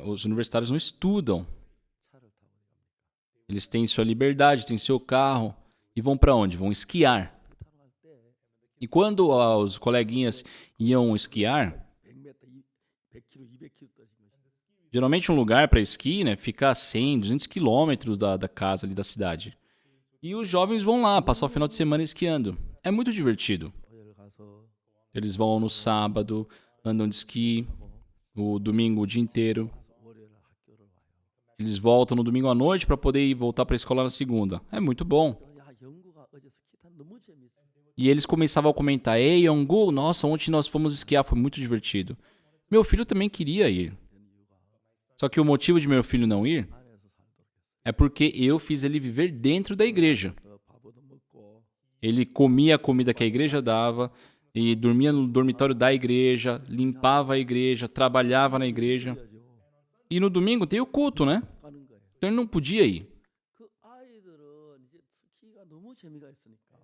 os universitários não estudam. 차를 타고 갑니다. Eles têm sua liberdade, têm seu carro e vão para onde? Vão esquiar. 타러 갈 때 E quando os coleguinhas iam esquiar, 100m, 100km, 200km 떨어진 것이. geralmente um lugar para esqui, né, fica a 100, 200 quilômetros da casa ali da cidade. E os jovens vão lá passar o final de semana esquiando. É muito divertido. 토요일 가서 Eles vão no sábado, andam de esqui, o domingo o dia inteiro. 월요일 학교를 와요. Eles voltam no domingo à noite para poder voltar para a escola na segunda. É muito bom. 야, 영구가 어제 스키 탄 너무 재밌어. E eles começavam a comentar, ei, Yongu, nossa, ontem nós fomos esquiar, foi muito divertido. Meu filho também queria ir. Só que o motivo de meu filho não ir 안에서 살도록 했어요. é porque eu fiz ele viver dentro da igreja. 그래서 밥도 먹고 Ele comia a comida que a igreja dava e dormia no dormitório da igreja, limpava a igreja, trabalhava na igreja. 해야죠. E no domingo tem o culto, né? 가는 거예요. Então ele não podia ir. 그 아이들은 이제 스키가 너무 재미가 있으니까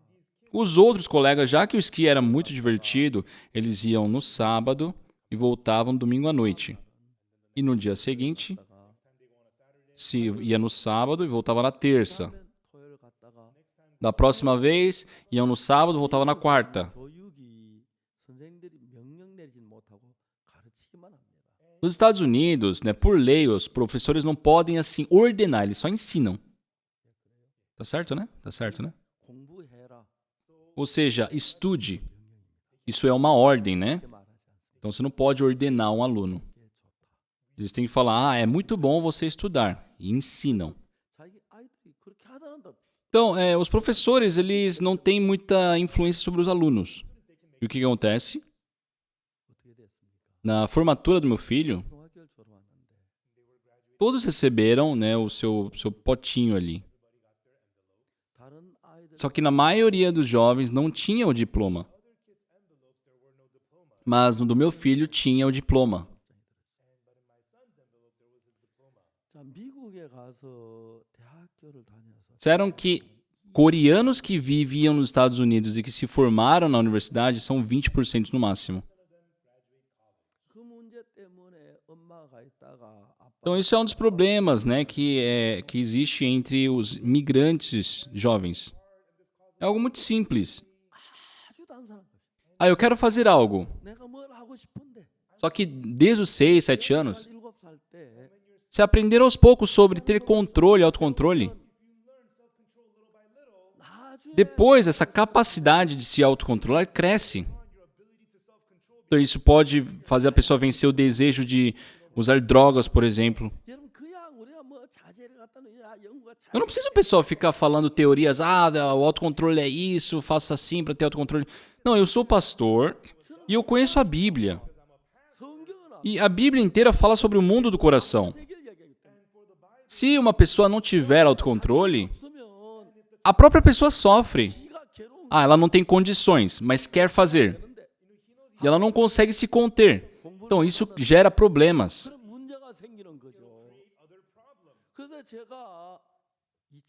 Os outros colegas, já que o esqui era muito divertido, eles iam no sábado e voltavam domingo à noite. E no dia seguinte, Se ia no sábado e voltava na terça. 그다음엔 토요일 갔다가 Da próxima vez, iam no sábado e voltava na quarta. 교육이 선생님들이 명령 내리진 못하고 가르치기만 합니다. Nos Estados Unidos, né, por lei, os professores não podem assim ordenar, eles só ensinam. Tá certo, né? Tá certo, né? 공부해라. Ou seja, estude. Isso é uma ordem, né? 이렇게 말하지 않습니다. Então você não pode ordenar um aluno. Eles têm que falar, é muito bom você estudar. E ensinam. 자기 아이들이 그렇게 하다는데 Então, os professores, eles não têm muita influência sobre os alunos. E o que acontece? 어떻게 됐습니까? Na formatura do meu filho, 고등학교를 졸업하는데 todos receberam, né, o seu potinho ali. 다른 아이들 Só que na maioria dos jovens não tinha o diploma. Mas no do meu filho tinha o diploma. 자, 미국에 가서 대학교를 다녀서 Disseram que coreanos que viviam nos Estados Unidos e que se formaram na universidade são 20% no máximo. 그 문제 때문에 엄마가 있다가 아빠 Então isso é um dos problemas, né, que existe entre os migrantes jovens. É algo muito simples. 아주 단순한 거죠. Ah, eu quero fazer algo. 내가 뭘 하고 싶은데 Só que desde os 6, 7 anos, 7살 때 se aprender aos poucos sobre ter controle, autocontrole, 나중에 depois essa capacidade de se autocontrolar cresce. Então isso pode fazer a pessoa vencer o desejo de usar drogas, por exemplo. 여러분 그냥 우리가 뭐 자제를 갖다는 연구가 Eu não preciso a pessoa ficar falando teorias, o autocontrole é isso, faça assim para ter autocontrole. Não, eu sou pastor e eu conheço a Bíblia. 성경은 E a Bíblia inteira fala sobre o mundo do coração. 세계를 얘기하기 때문에 Se uma pessoa não tiver autocontrole, 없으면 a própria pessoa sofre. 지가 괴로운 Ela não tem condições, mas quer fazer. 건데 E ela não consegue se conter. Então isso gera problemas. 그런 문제가 생기는 거죠. 그래서 제가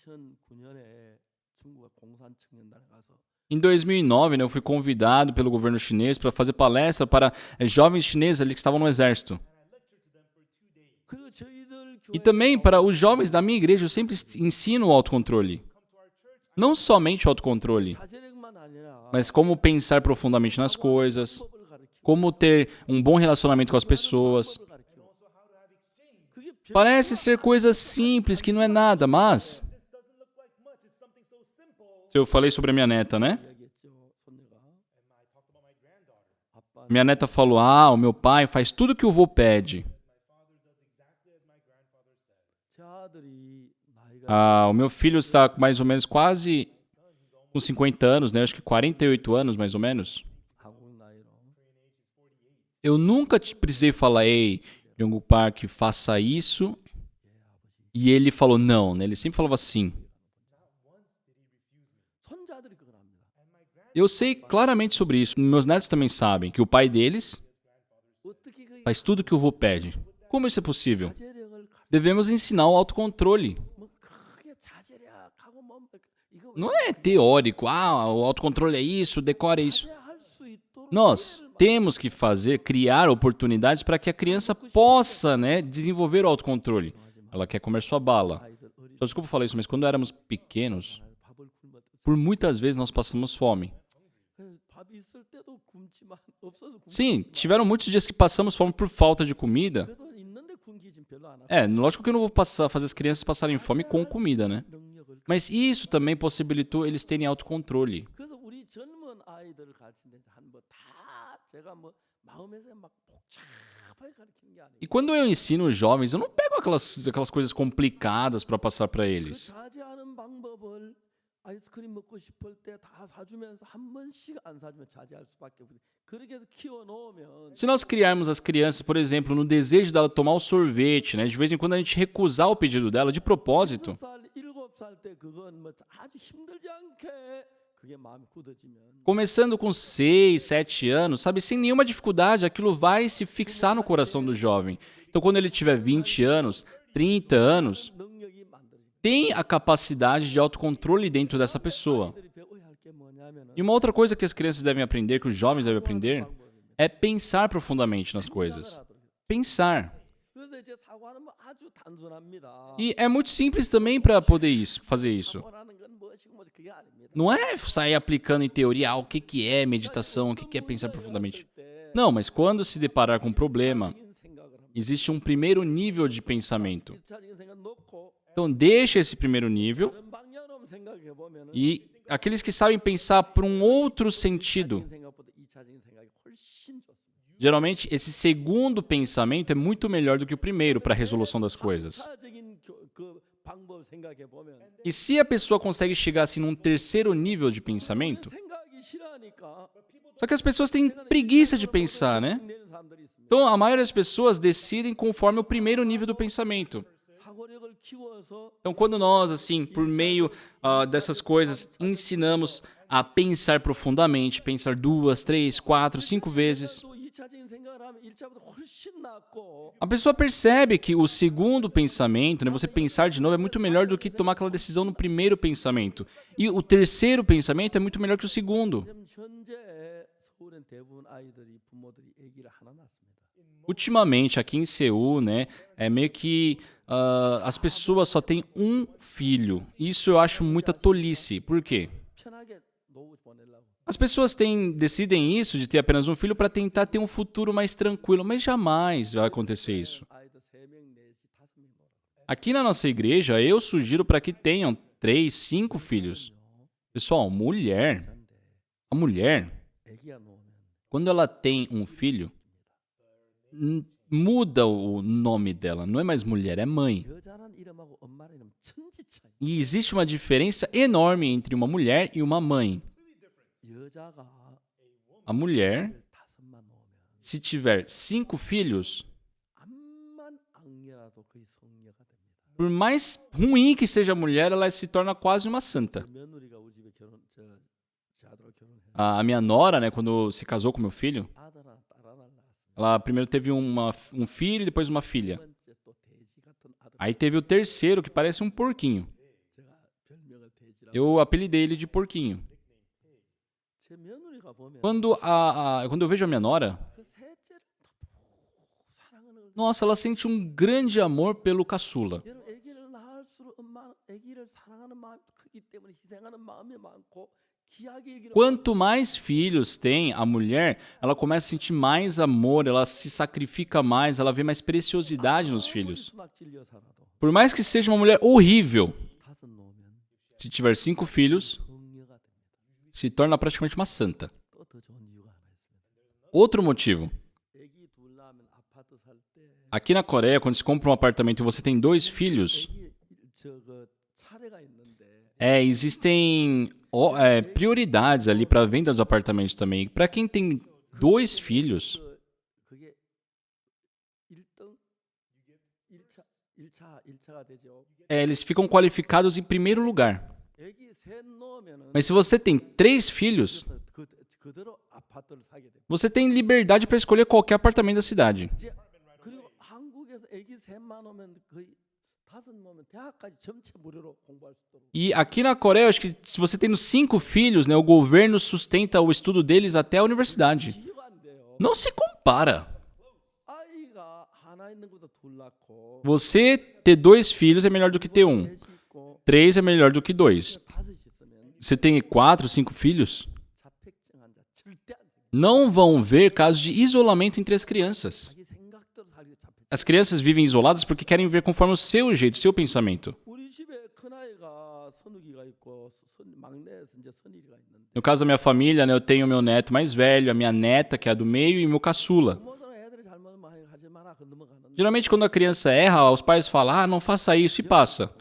2009년에 중국의 공산청년단에 가서 Em 2009, né, eu fui convidado pelo governo chinês para fazer palestra para jovens chineses ali que estavam no exército. 그리고 저희들 E 교회 também para os jovens da minha igreja, eu sempre ensino o autocontrole. Não somente o autocontrole, 자제력만 아니라 mas como pensar profundamente nas coisas, 법을 가르치고 como ter um bom relacionamento com as pessoas. 법을 가르치고 그게 별 Parece ser coisa simples, que não é nada, mas... Eu falei sobre a minha neta, né? 이야기했죠. 손녀가 아빠 Minha neta falou, o meu pai faz tudo que o vô pede. 제 아들이 나이가 O meu filho está com mais ou menos quase com 50 anos, né? Acho que 48 anos, mais ou menos. 한국 나이로 Eu nunca precisei falar, ei, Jung Park, faça isso. E ele falou não, né? Ele sempre falava sim. 손자들이 그걸 합니다. Eu sei claramente sobre isso. Meus netos também sabem que o pai deles 어떻게 그 faz tudo que o vô pede. Como isso é possível? 자제력을 Devemos ensinar o autocontrole. 뭐 크게 자제력하고 뭐 이거 Não é teórico, o autocontrole é isso, decore isso. 자제할 수 있도록 Nós temos que criar oportunidades para que a criança possa, né, desenvolver o autocontrole. Ela quer comer sua bala. 아이들 어리 Só desculpa falar isso, mas quando éramos pequenos, 밥을 굶어 por muitas vezes nós passamos fome. 밥 있을 때도 굶지만 없어서 굶 Sim, tiveram muitos dias que passamos fome por falta de comida. 그래도 있는데 굶기진 별로 안 하고 Lógico que eu não vou fazer as crianças passarem fome com comida, né? 능력을 Mas isso também possibilitou eles terem autocontrole. 그래서 우리 젊은 아이들을 가르치는데 한뭐다 제가 뭐 마음에서 막 복잡하게 가르치는 게 아니에요. E quando eu ensino os jovens, eu não pego aquelas coisas complicadas para passar para 그 eles. 자제하는 방법을 아이스크림 먹고 싶을 때 다 사주면서 한 번씩 안 사주면 자제할 수밖에 없어요. 그렇게 해서 키워놓으면 Se nós criarmos as crianças, por exemplo, no desejo dela tomar o sorvete, né? De vez em quando a gente recusar o pedido dela de propósito, 6살, 7살 때 그건 뭐 아주 힘들지 않게 그게 마음이 굳어지면 começando com 6, 7 anos, sabe, sem nenhuma dificuldade, aquilo vai se fixar no coração do jovem. Então, quando ele tiver 20 anos, 30 anos, 능력이 만들어져요. tem a capacidade de autocontrole dentro dessa pessoa. 아이들이 배워야 할 게 뭐냐면은 E uma outra coisa que as crianças devem aprender, que os jovens devem aprender, é pensar profundamente nas coisas. Pensar. 그래서 그래서 이제 사고하는 뭐 아주 단순합니다. E é muito simples também para poder fazer isso. 사고라는 건 무엇이고 뭐 그게 아닙니다. Não é sair aplicando em teoria o que é meditação, o que é pensar profundamente. Não, mas quando se deparar com um problema, existe um primeiro nível de pensamento. 1차적인 생각 놓고 Então, deixa esse primeiro nível 다른 방향으로 생각해 보면은 e aqueles que sabem pensar por um outro sentido. 생각보다 2차적인 생각이 훨씬 좋습니다. Geralmente, esse segundo pensamento é muito melhor do que o primeiro para a resolução das coisas. 3차적인 그 방법 생각해 보면 E se a pessoa consegue chegar assim num terceiro nível de pensamento, 생각이 싫어하니까 só que as pessoas têm preguiça de pensar, né? 내는 사람들이 있습니다. Então, a maioria das pessoas decidem conforme o primeiro nível do pensamento. 사고력을 키워서 Então, quando nós, assim, por meio dessas coisas, ensinamos a pensar profundamente, pensar 2, 3, 4, 5 vezes, 또 2차적인 생각을 하면 1차보다 훨씬 낫고 a pessoa percebe que o segundo pensamento, né, você pensar de novo, é muito melhor do que tomar aquela decisão no primeiro pensamento. E o terceiro pensamento é muito melhor que o segundo. 지금 현재 서울엔 대부분 아이들이 부모들이 아기를 하나 낳습니다. Ultimamente, aqui em Seul, né, é meio que as pessoas só têm um filho. Isso eu acho muita tolice. Por quê? 편하게 노후 보내려고. As pessoas decidem isso de ter apenas um filho para tentar ter um futuro mais tranquilo, mas jamais vai acontecer isso. 아이들 3명, 4명, 5명 놀아. Aqui na nossa igreja, eu sugiro para que tenham 3, 5 filhos. Pessoal, a mulher, 아기가 놓으면 quando ela tem um filho, muda o nome dela. Não é mais mulher, é mãe. 여자라는 이름하고 엄마라는 이름 천지 차이. E existe uma diferença enorme entre uma mulher e uma mãe. 여자가 A mulher, 5만 놓으면 se tiver 5 filhos, 암만 악녀라도 거의 성녀가 됩니다. por mais ruim que seja a mulher, ela se torna quase uma santa. 며느리가 우리 집에 제 아들하고 결혼해. A minha nora, né, quando se casou com meu filho, 아들하나 딸 하나 낳았습니다. ela primeiro teve um filho e depois uma filha. 두 번째 또 돼지 같은 아들. Aí teve o terceiro, que parece um porquinho. 제가 별명을 돼지라고. Eu apelidei ele de porquinho. 제 며느리가 보면 Quando eu vejo a minha nora, 그 셋째를 더 사랑하는. nossa, ela sente um grande amor pelo caçula. 여러분 아기를 낳을수록 엄마는 아기를 사랑하는 마음이 크기 때문에 희생하는 마음이 많고 귀하게 얘기를. Quanto mais filhos tem a mulher, ela começa a sentir mais amor, ela se sacrifica mais, ela vê mais preciosidade nos filhos. 수납질려 살아도 Por mais que seja uma mulher horrível, 5 놓으면 se tiver 5 filhos, 성녀가 됩니다. se torna praticamente uma santa. 또 더 좋은 이유가 하나 있습니다. Outro motivo. 아기 둘 낳으면 아파트 살 때 Aqui na Coreia, quando se compra um apartamento e você tem 2 filhos, 아기 저그 차례가 있는데 existem prioridades ali para a venda dos apartamentos também. Para quem tem 2 filhos, 그게 1등 1차가 되죠. eles ficam qualificados em primeiro lugar. 아기 셋 놓으면은 Mas se você tem 3 filhos, 그대로 아파트를 사게 됩니다. você tem liberdade para escolher qualquer apartamento da cidade. 이제 그리고 한국에서 아기 셋만 오면 거의 5 놓으면 대학까지 전체 무료로 공부할 수 있도록. E aqui na Coreia, eu acho que se você tem 5 filhos, né, o governo sustenta o estudo deles até a universidade. 비교가 안 돼요. Não se compara. 아이가 하나 있는 것보다 둘 낳고 Você ter 2 filhos é melhor do que ter 1. 셋이 있고 3 é melhor do que 2. 5이 있으면 Você tem 4, 5 filhos, 자폐증 환자 절대 안 생겨. não vão ver casos de isolamento entre as crianças. 자기 생각대로 살기 자폐증. As crianças vivem isoladas porque querem ver conforme o seu jeito, o seu pensamento. 우리 집에 큰 아이가 선욱이가 있고 막내에서 이제 선일이가 있는데 No caso da minha família, né, eu tenho meu neto mais velho, a minha neta, que é a do meio, e meu caçula. 부모들은 애들이 잘못하면 많이 하지 마라 그 넘어가는데 Geralmente, quando a criança erra, os pais falam, não faça isso, e passa.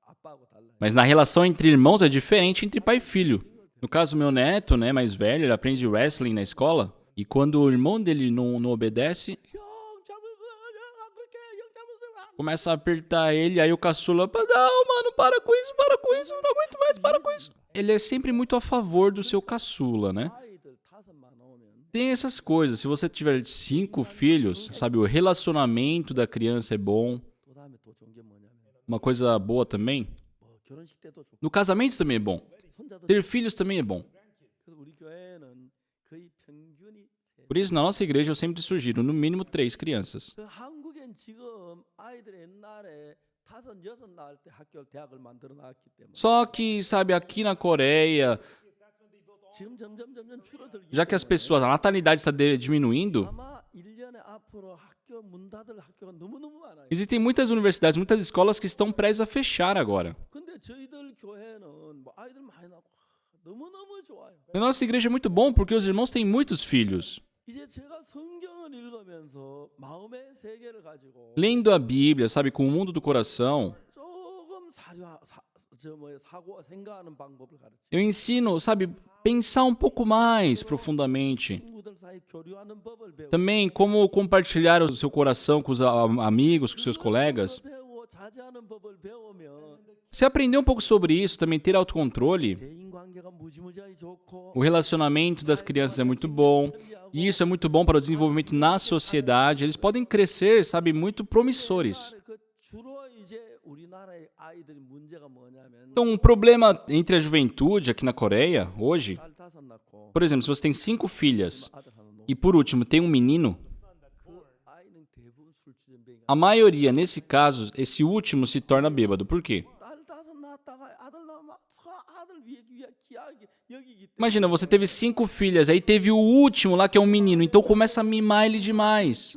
아빠하고 달라. Mas na relação entre irmãos é diferente entre pai e filho. No caso, meu neto, né, mais velho, ele aprende wrestling na escola, e quando o irmão dele não obedece, 형 잘못했어 안 그렇게 형 잘못했어. começa a apertar ele, aí o caçula, não, mano, para com isso, eu não aguento mais, para com isso. Ele é sempre muito a favor do seu caçula, né? 아이들 5만 오면 Tem essas coisas. Se você tiver 5 filhos, sabe, o relacionamento da criança é bom. 또 다음에 또 좋은 게 뭐냐면 Uma coisa boa também. 뭐 결혼식 때도 좋고 No casamento também é bom. 손자도 Ter filhos também é bom. 그래서 우리 교회는 거의 평균이 Por isso, na nossa igreja, eu sempre sugiro, no mínimo, 3 crianças. 그 한국엔 지금 아이들이 옛날에 5, 6 낳을 때 학교 대학을 만들어 놨기 때문에 Só que, sabe, aqui na Coreia, 지금 점점 줄어들기 já que as 때문에 pessoas, a natalidade está diminuindo, 아마 1년에 앞으로 학교 문 닫을 학교가 너무너무 많아요. existem muitas universidades, muitas escolas que estão prestes a fechar agora. 근데 저희들 교회는 뭐 아이들 많이 낳고 너무너무 좋아요. Na nossa igreja é muito bom porque os irmãos têm muitos filhos. 이제 제가 성경을 읽으면서 마음의 세계를 가지고 Lendo a Bíblia, sabe, com o mundo do coração, 조금 사고 생각하는 방법을 가르쳐. eu ensino, sabe, pensar um pouco mais profundamente. 친구들 사이 교류하는 법을 배우고 Também como compartilhar o seu coração com os amigos, com seus colegas. 배우고 자제하는 법을 배우면 Se aprender um pouco sobre isso, também ter autocontrole, 대인 관계가 무지무지하게 좋고 o relacionamento das crianças é muito bom. E isso é muito bom para o desenvolvimento na sociedade. Eles podem crescer, sabe, muito promissores. 그 주로 이제 우리나라의 아이들이 문제가 뭐냐면 Então, um problema entre a juventude aqui na Coreia, hoje, 딸 5 낳고 por exemplo, se você tem 5 filhas 아들 하나 놓고 e, por último, tem um menino, 그 아이는 대부분 술주전뱅이 a maioria, nesse caso, esse último se torna bêbado. Por quê? 딸 5 낳았다가 아들 낳으면 아들 위에 귀하게 여기기 때문에 Imagina, você teve 5 filhas, aí teve o último lá que é um menino, então começa a mimar ele demais.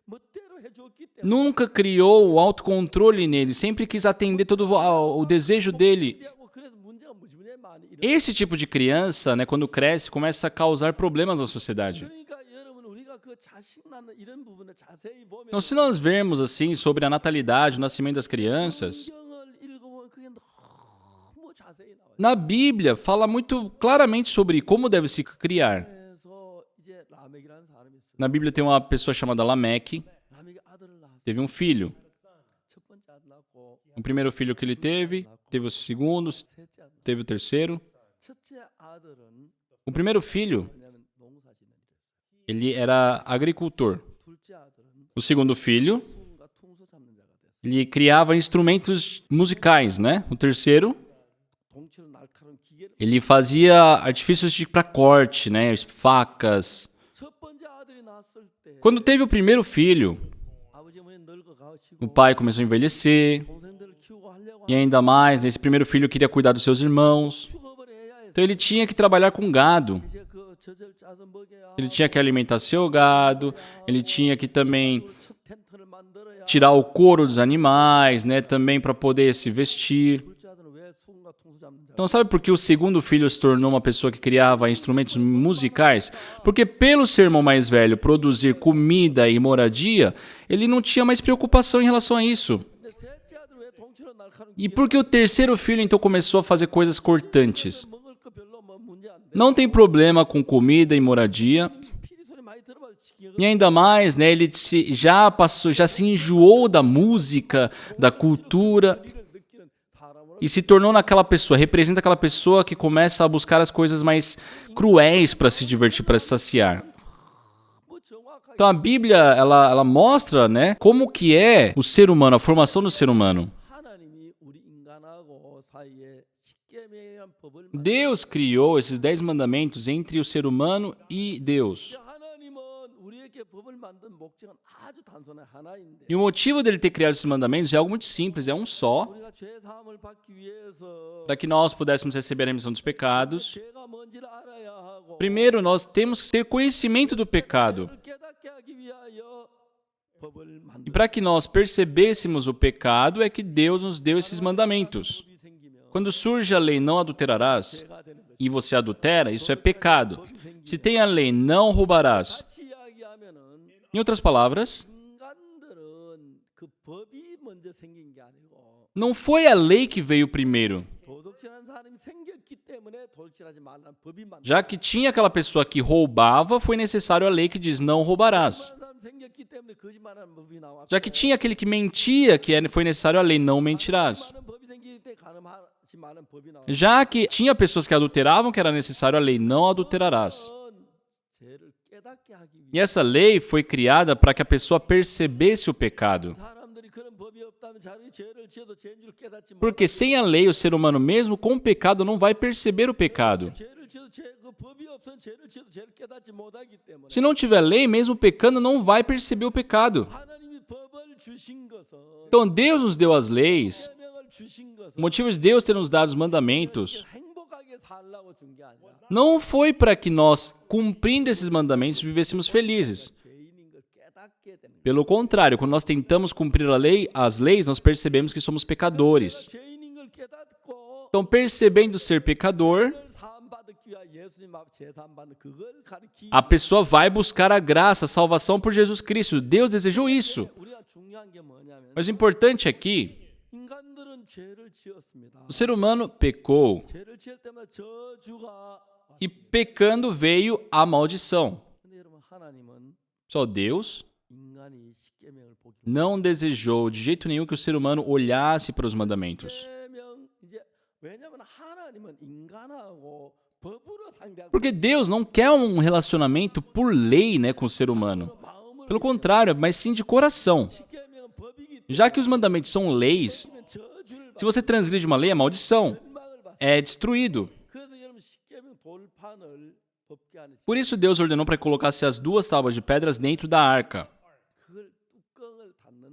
멋대로 해줬기 때문에 Nunca criou o autocontrole nele, sempre quis atender todo o desejo dele. 그래서 문제가 무지무지하게 많이 일어나요. Esse tipo de criança, né, quando cresce, começa a causar problemas na sociedade. 그러니까 여러분 우리가 그 자식 낳는 이런 부분을 자세히 보면 Então, se nós vermos assim sobre a natalidade, o nascimento das crianças, 성경을 읽어보면 그게 너무 자세히 나와요. na Bíblia fala muito claramente sobre como deve se criar. 그래서 이제 라멕이라는 사람이 있어요. Na Bíblia tem uma pessoa chamada Lameque, 라멕이 아들을 낳았어요. teve um filho. 첫 번째 아들 낳고 O primeiro filho que ele teve o segundo, 셋째 아들. teve o terceiro. 첫째 아들은 O primeiro filho, 뭐냐면 농사짓는 일이었어요. ele era agricultor. 둘째 아들은 O segundo filho, 수금과 퉁소 잡는 자가 됐어요. ele criava instrumentos musicais, né? O terceiro, 동치로 날카로운 기계를 ele fazia artifícios para corte, né? Facas. 첫 번째 아들이 낳았을 때 Quando teve o primeiro filho, 아버지 어머니 늙어 o 가시고 pai começou a envelhecer. 동생들을 키우고 하려고 E ainda mais, esse primeiro filho queria cuidar dos seus irmãos. 축업을 해야 해서 Então ele tinha que trabalhar com gado. 이제 그 젖을 짜서 먹여야 Ele tinha que alimentar seu gado. Ele tinha que também 첫 텐트를 만들어야 tirar o couro dos animais, né? Também para poder se vestir. 둘째 아들은 왜 수금과 퉁소 잡는 자 Então sabe por que o segundo filho se tornou uma pessoa que criava instrumentos musicais? Porque pelo ser irmão mais velho produzir comida e moradia, ele não tinha mais preocupação em relação a isso. 근데 셋째 아들은 왜 동치로 날카로운 E por que o terceiro filho então começou a fazer coisas cortantes? 먹을 거 별로 뭐 문제 안 돼. Não tem problema com comida e moradia. 피리 소리 많이 들어봐도 지금 E ainda mais, né, ele já se enjoou da música, da cultura 이를 느끼는 사람으로 e se tornou naquela pessoa, representa aquela pessoa que começa a buscar as coisas mais cruéis para se divertir, para se saciar. 뭐 정확하게 Então a Bíblia, ela mostra, né, como que é o ser humano, a formação do ser humano. 하나님이 우리 인간하고 사이에 십계명이라는 법을 Deus criou esses 10 mandamentos entre o ser humano e Deus. 하나님은 우리에게 법을 만든 목적은 아주 단순한 하나인데 E o motivo dele ter criado esses mandamentos é algo muito simples, é um só, 우리가 죄 사함을 받기 위해서 para que nós pudéssemos receber a remissão dos pecados. 죄가 뭔지를 알아야 하고 Primeiro, nós temos que ter conhecimento do pecado. 죄를 깨닫게 하기 위하여 법을 E 만든 para que nós percebêssemos o pecado é que Deus nos deu esses mandamentos. 법이 생기면 Quando surge a lei não adulterarás 죄가 되는 것이 e você adultera, isso é pecado. Se tem a lei não roubarás, 다시 이야기하면은 em outras palavras, 인간들은 그 법이 먼저 생긴 게 아니고 não foi a lei que veio primeiro. 도덕질한 사람이 생겼기 때문에 도덕질하지 말라는 법이 만든 Já que tinha aquela pessoa que roubava, foi necessário a lei que diz não roubarás. 사람 생겼기 때문에 거짓말하는 법이 나왔고 Já que tinha aquele que mentia, foi necessário a lei não mentirás. 많은 법이 생기기 때문에 가늠하지 말라는 법이 나왔고 Já que tinha pessoas que adulteravam, que era necessário a lei não adulterarás. 죄를 깨닫게 하기 E 위해 essa lei foi criada para que a pessoa percebesse o pecado. 사람들이 그런 법이 없다면 자기 죄를 지어도 죄인 줄 깨닫지 못하고 Porque sem a lei, o ser humano, mesmo com o pecado, não vai perceber o pecado. 죄를 Se não tiver lei, mesmo pecando, não vai perceber o pecado. Então Deus nos deu as leis. O motivo de Deus ter nos dado os mandamentos não foi para que nós, cumprindo esses mandamentos, vivêssemos felizes. Pelo contrário, quando nós tentamos cumprir as leis, nós percebemos que somos pecadores. Então, percebendo ser pecador, a pessoa vai buscar a graça, a salvação por Jesus Cristo. Deus desejou isso. Mas o importante é que o ser humano pecou e pecando veio a maldição. Só Deus não desejou de jeito nenhum que o ser humano olhasse para os mandamentos. Porque Deus não quer um relacionamento por lei, né, com o ser humano. Pelo contrário, mas sim de coração. Já que os mandamentos são leis, se você transgride uma lei, é maldição. É destruído. Por isso Deus ordenou para que colocasse as 2 tábuas de pedras dentro da arca.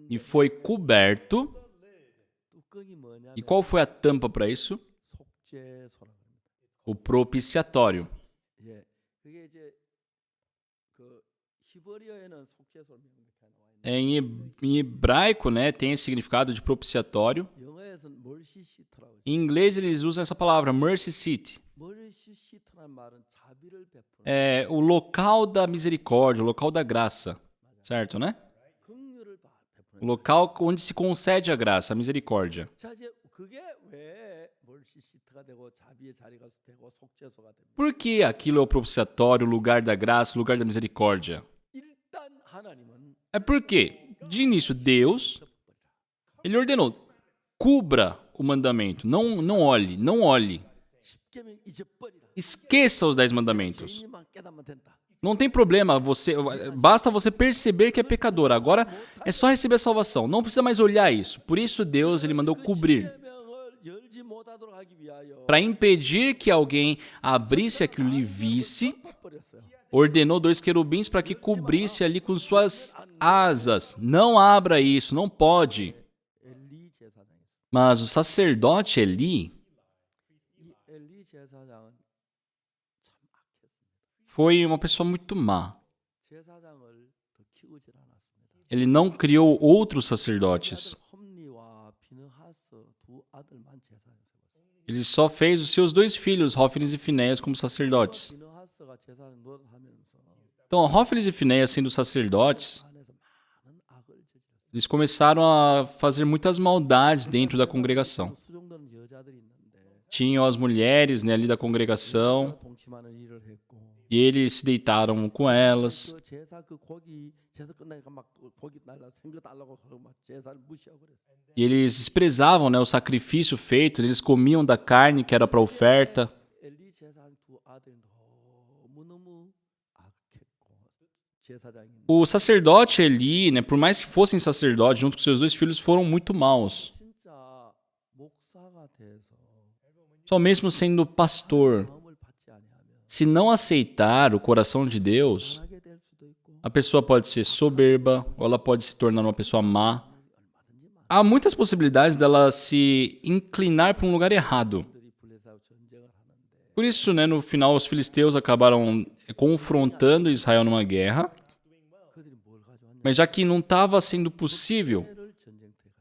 E foi coberto. E qual foi a tampa para isso? O propiciatório. Em hebraico, né, tem esse significado de propiciatório. Em inglês, eles usam essa palavra, mercy seat. É o local da misericórdia, o local da graça. Certo, né? O local onde se concede a graça, a misericórdia. Por que aquilo é o propiciatório, o lugar da graça, o lugar da misericórdia? É porque, de início, Deus, Ele ordenou, cubra o mandamento, não olhe. Esqueça os 10 mandamentos. Não tem problema, basta você perceber que é pecador. Agora é só receber a salvação, não precisa mais olhar isso. Por isso Deus ele mandou cobrir. Para impedir que alguém abrisse aquilo e visse, ordenou 2 querubins para que cobrisse ali com suas asas. Não abra isso, não pode. Mas o sacerdote Eli foi uma pessoa muito má. Ele não criou outros sacerdotes. Ele só fez os seus 2 filhos, Hófnis e Finéias, como sacerdotes. Então, Hófnis e Finéias, sendo sacerdotes, eles começaram a fazer muitas maldades dentro da congregação. Tinham as mulheres, né, ali da congregação, e eles se deitaram com elas. E eles desprezavam, né, o sacrifício feito, eles comiam da carne que era para oferta. O sacerdote Eli, né, por mais que fossem sacerdotes, junto com seus 2 filhos, foram muito maus. Só mesmo sendo pastor, se não aceitar o coração de Deus, a pessoa pode ser soberba, ou ela pode se tornar uma pessoa má. Há muitas possibilidades dela se inclinar para um lugar errado. Por isso, né, no final, os filisteus acabaram confrontando Israel numa guerra. Mas já que não estava sendo possível,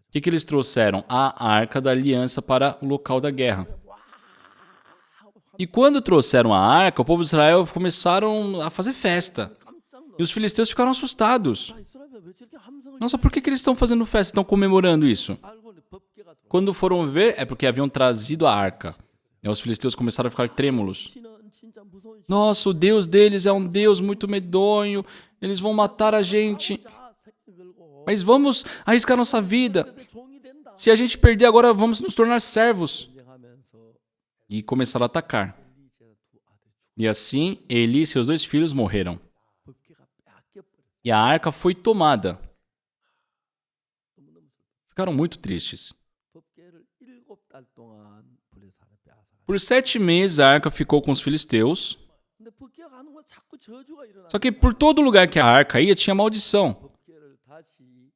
o que eles trouxeram? A Arca da Aliança para o local da guerra. E quando trouxeram a Arca, o povo de Israel começaram a fazer festa. E os filisteus ficaram assustados. Nossa, por que eles estão fazendo festa? Estão comemorando isso? Quando foram ver, é porque haviam trazido a Arca. E os filisteus começaram a ficar trêmulos. Nossa, o Deus deles é um Deus muito medonho. Eles vão matar a gente. Mas vamos arriscar nossa vida. Se a gente perder agora, vamos nos tornar servos. E começaram a atacar. E assim, Eli e seus 2 filhos morreram. E a arca foi tomada. Ficaram muito tristes. 달 동안 블레셋을 빼앗아가. Por 7 meses a arca ficou com os filisteus. 근데 벗겨가는 건 자꾸 저주가 일어나. Só que por todo lugar que a arca ia tinha maldição. 벗겨를 다시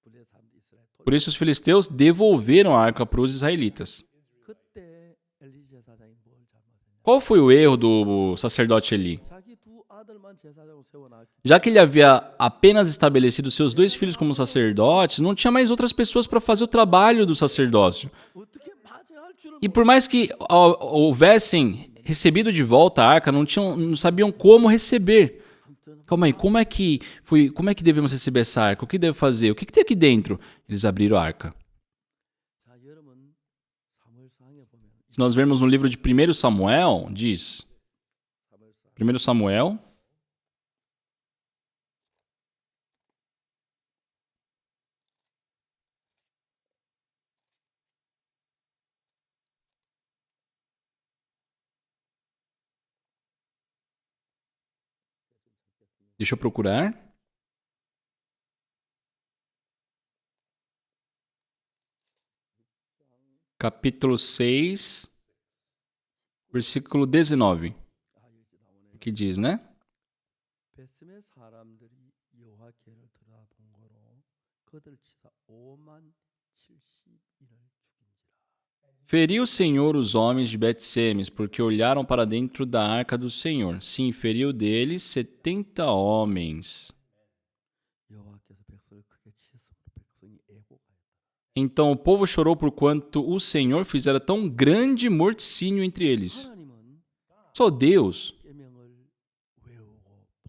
블레셋 사람들 이스라엘 Por isso os filisteus devolveram a arca para os israelitas. 그때 엘리 제사장이 뭘 잘못했냐? Qual foi o erro do sacerdote Eli? 자기 두 아들만 제사장으로 세워놨기. Já que ele havia apenas estabelecido seus 2 filhos como sacerdotes, não tinha mais outras pessoas para fazer o trabalho do sacerdócio. 어떻게 파쇄할 줄을 E por mais que houvessem recebido de volta a arca, não sabiam como receber. Calma aí, como é que devemos receber essa arca? O que deve fazer? O que tem aqui dentro? Eles abriram a arca. 자, 여러분 사무엘상에 보면 Se nós vermos no livro de 1 Samuel, diz 1 Samuel, deixa eu procurar. Capítulo 6, versículo 19. Que diz, né? 베스메 사람들이 여호와께를 들어본 거로 그들 치사 5만 70인을 죽인지라. Feriu o Senhor os homens de Bet-Semes, porque olharam para dentro da arca do Senhor. Sim, feriu deles 70 homens. 여호와께서 백성을 크게 치셨으므로 백성이 애고하였다. Então o povo chorou por quanto o Senhor fizera tão grande morticínio entre eles. 하나님은 Só Deus 계명을 외우고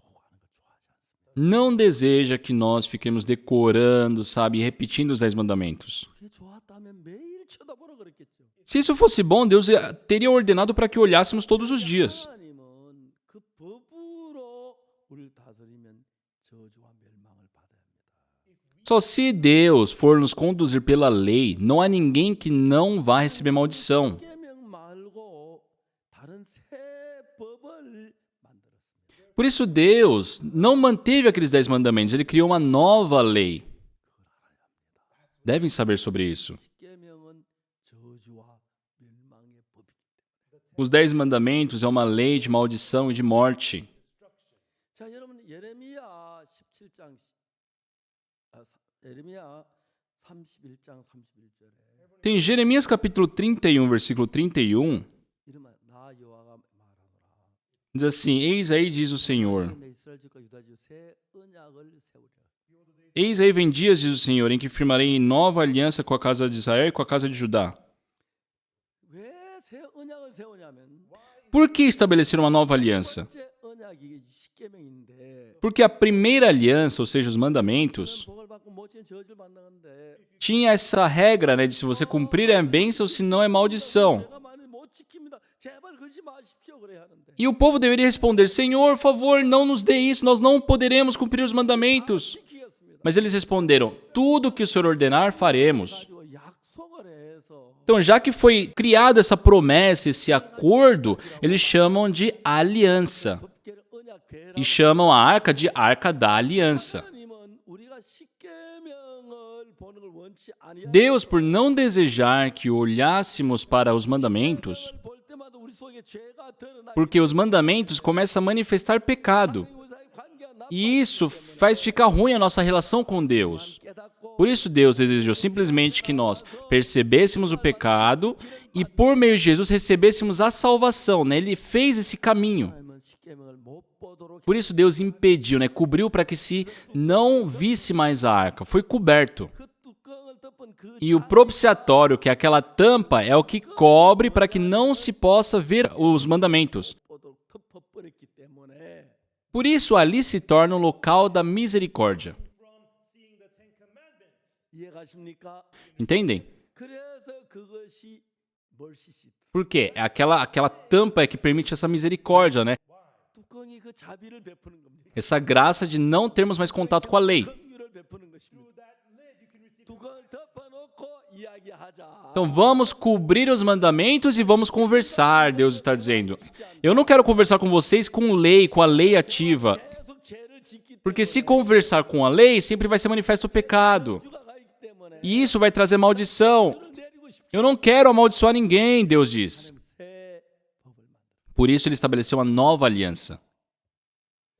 보고하는 걸 좋아하지 않습니다. não deseja que nós fiquemos decorando, sabe, e repetindo os 10 mandamentos. 그게 좋았다면 매일 쳐다보라 그랬겠죠. Se isso fosse bom, Deus teria ordenado para que olhássemos todos os dias. 하나님은 그 법으로 우리를 다스리면 저주와 멸망을 받아야 합니다. Só se Deus for nos conduzir pela lei, não há ninguém que não vá receber maldição. 계명 말고 다른 새 법을 만들었습니다. Por isso Deus não manteve aqueles 10 mandamentos, ele criou uma nova lei. Devem saber sobre isso. 계명은 저주와 멸망의 법이기 때문에. Os 10 mandamentos é uma lei de maldição e de morte. 자, 여러분 예레미야 17장 예레미야 31장 31절에 Tem Jeremias capítulo 31, versículo 31, 이러면 나 여호와가 말하노라. diz assim: Eis aí, diz o Senhor. 내 이스라엘 집과 유다 집 새 언약을 세우리라. Eis aí vem dias, diz o Senhor, em que firmarei nova aliança com a casa de Israel e com a casa de Judá. 왜 새 언약을 세우냐면 Por que estabelecer uma nova aliança? 첫째 언약이 십계명인데 Porque a primeira aliança, ou seja, os mandamentos, 복을 받고 못 지은 저주를 받는데 tinha essa regra, né, de se você cumprir é bênção, se não é maldição. 제가 많이 못 지킵니다. 제발 그러지 마십시오 그래야 하는데 E o povo deveria responder: Senhor, por favor, não nos dê isso, nós não poderemos cumprir os mandamentos. 지키겠습니다. Mas eles responderam: Tudo que o Senhor ordenar, faremos. 가지고 약속을 해서 Então, já que foi criada essa promessa, esse acordo, eles chamam de aliança. 법계를 언약궤라. E chamam a arca de arca da aliança. 하나님은 우리가 십계명을 보는 걸 원치 아니하시고 Deus, por não desejar que olhássemos para os mandamentos, 볼 때마다 우리 속에 죄가 드러나 porque os mandamentos começam a manifestar pecado. E isso faz ficar ruim a nossa relação com Deus. 깨닫고 Por isso Deus desejou simplesmente que nós percebêssemos o pecado e por meio de Jesus recebêssemos a salvação, né? Ele fez esse caminho. 하나님은 십계명을 못 보도록 Por isso Deus impediu, né? Cobriu para que se não visse mais a arca. Foi coberto. 그 뚜껑을 덮은 그 E o propiciatório, que é aquela tampa, é o que cobre para que não se possa ver os mandamentos. 보도록 덮어버렸기 때문에 Por isso ali se torna o local da misericórdia. 이해가십니까? Entendem? 그래서 그것이 멀시시 Por quê? É aquela tampa é que permite essa misericórdia, né? 뚜껑이 그 자비를 베푸는 겁니다. Essa graça de não termos mais contato com a lei. 긍휼을 베푸는 것입니다. 뚜껑을 덮어놓고 이야기하자. Então vamos cobrir os mandamentos e vamos conversar, Deus está dizendo. Eu não quero conversar com vocês com lei, com a lei ativa. 계속 죄를 짓기 Porque se conversar com a lei, sempre vai ser manifesto o pecado. 때문에 가 있기 때문에 E isso vai trazer maldição. 내리고 싶어. Eu não quero amaldiçoar ninguém, Deus diz. 하나님 새 법을 만들어. Por isso ele estabeleceu uma nova aliança.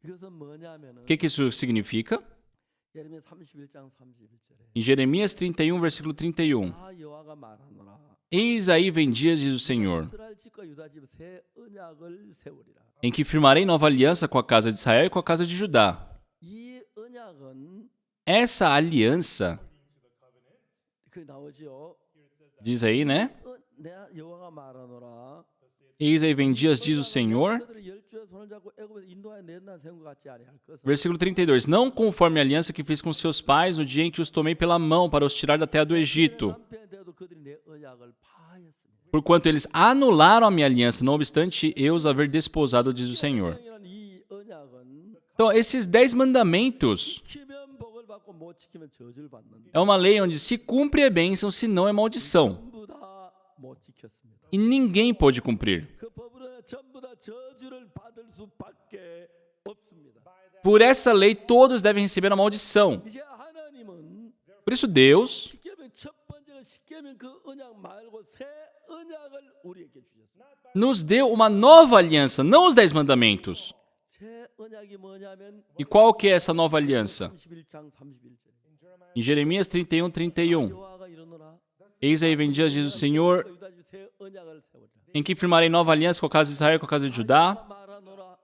이것은 뭐냐면은 O que isso significa? 예레미야 31장 31절에 Em Jeremias 31, versículo 31. 나 여호와가 말하노라. Eis aí vem dias, diz o Senhor, 이스라엘 집과 유다 집 새 언약을 세우리라. em que firmarei nova aliança com a casa de Israel e com a casa de Judá. 이 언약은 Essa aliança, 그 나오죠. diz aí, né? 내가 여호와가 말하노라. Eis aí vem dias, diz o Senhor. 그들을 열주의 손을 잡고 애굽에서 인도하여 내나 세운 것 같지 아니할 것은 Versículo 32. Não conforme a aliança que fiz com seus pais no dia em que os tomei pela mão para os tirar da terra do Egito. 남편이 되어도 그들이 내 언약을 파하였습니다. Porquanto eles anularam a minha aliança, não obstante eu os haver desposado, diz o Senhor. 이 언약은 Então, esses 10 mandamentos 지키면 복을 받고 못 지키면 저주를 받는다. é uma lei onde se cumpre é bênção, se não é maldição. 전부 다 못 지켰습니다. E ninguém pôde cumprir. 그 법으로 전부 다 저주를 받을 수밖에 없습니다. Por essa lei, todos devem receber a maldição. 이제 하나님은 Por isso, Deus 십계명 첫 번째가 십계명 그 언약 말고 새 언약을 우리에게 주셨습니다. nos deu uma nova aliança, não os 10 mandamentos. 새 언약이 뭐냐면 E qual que é essa nova aliança? 31장 31절. Em Jeremias 31, 31. 여호와가 이르노라. Eis aí vem dias, diz o Senhor, 유다 집 새 언약을 세우리라. 네. em que firmarei nova aliança com a casa de Israel e com a casa de Judá. 말하노라.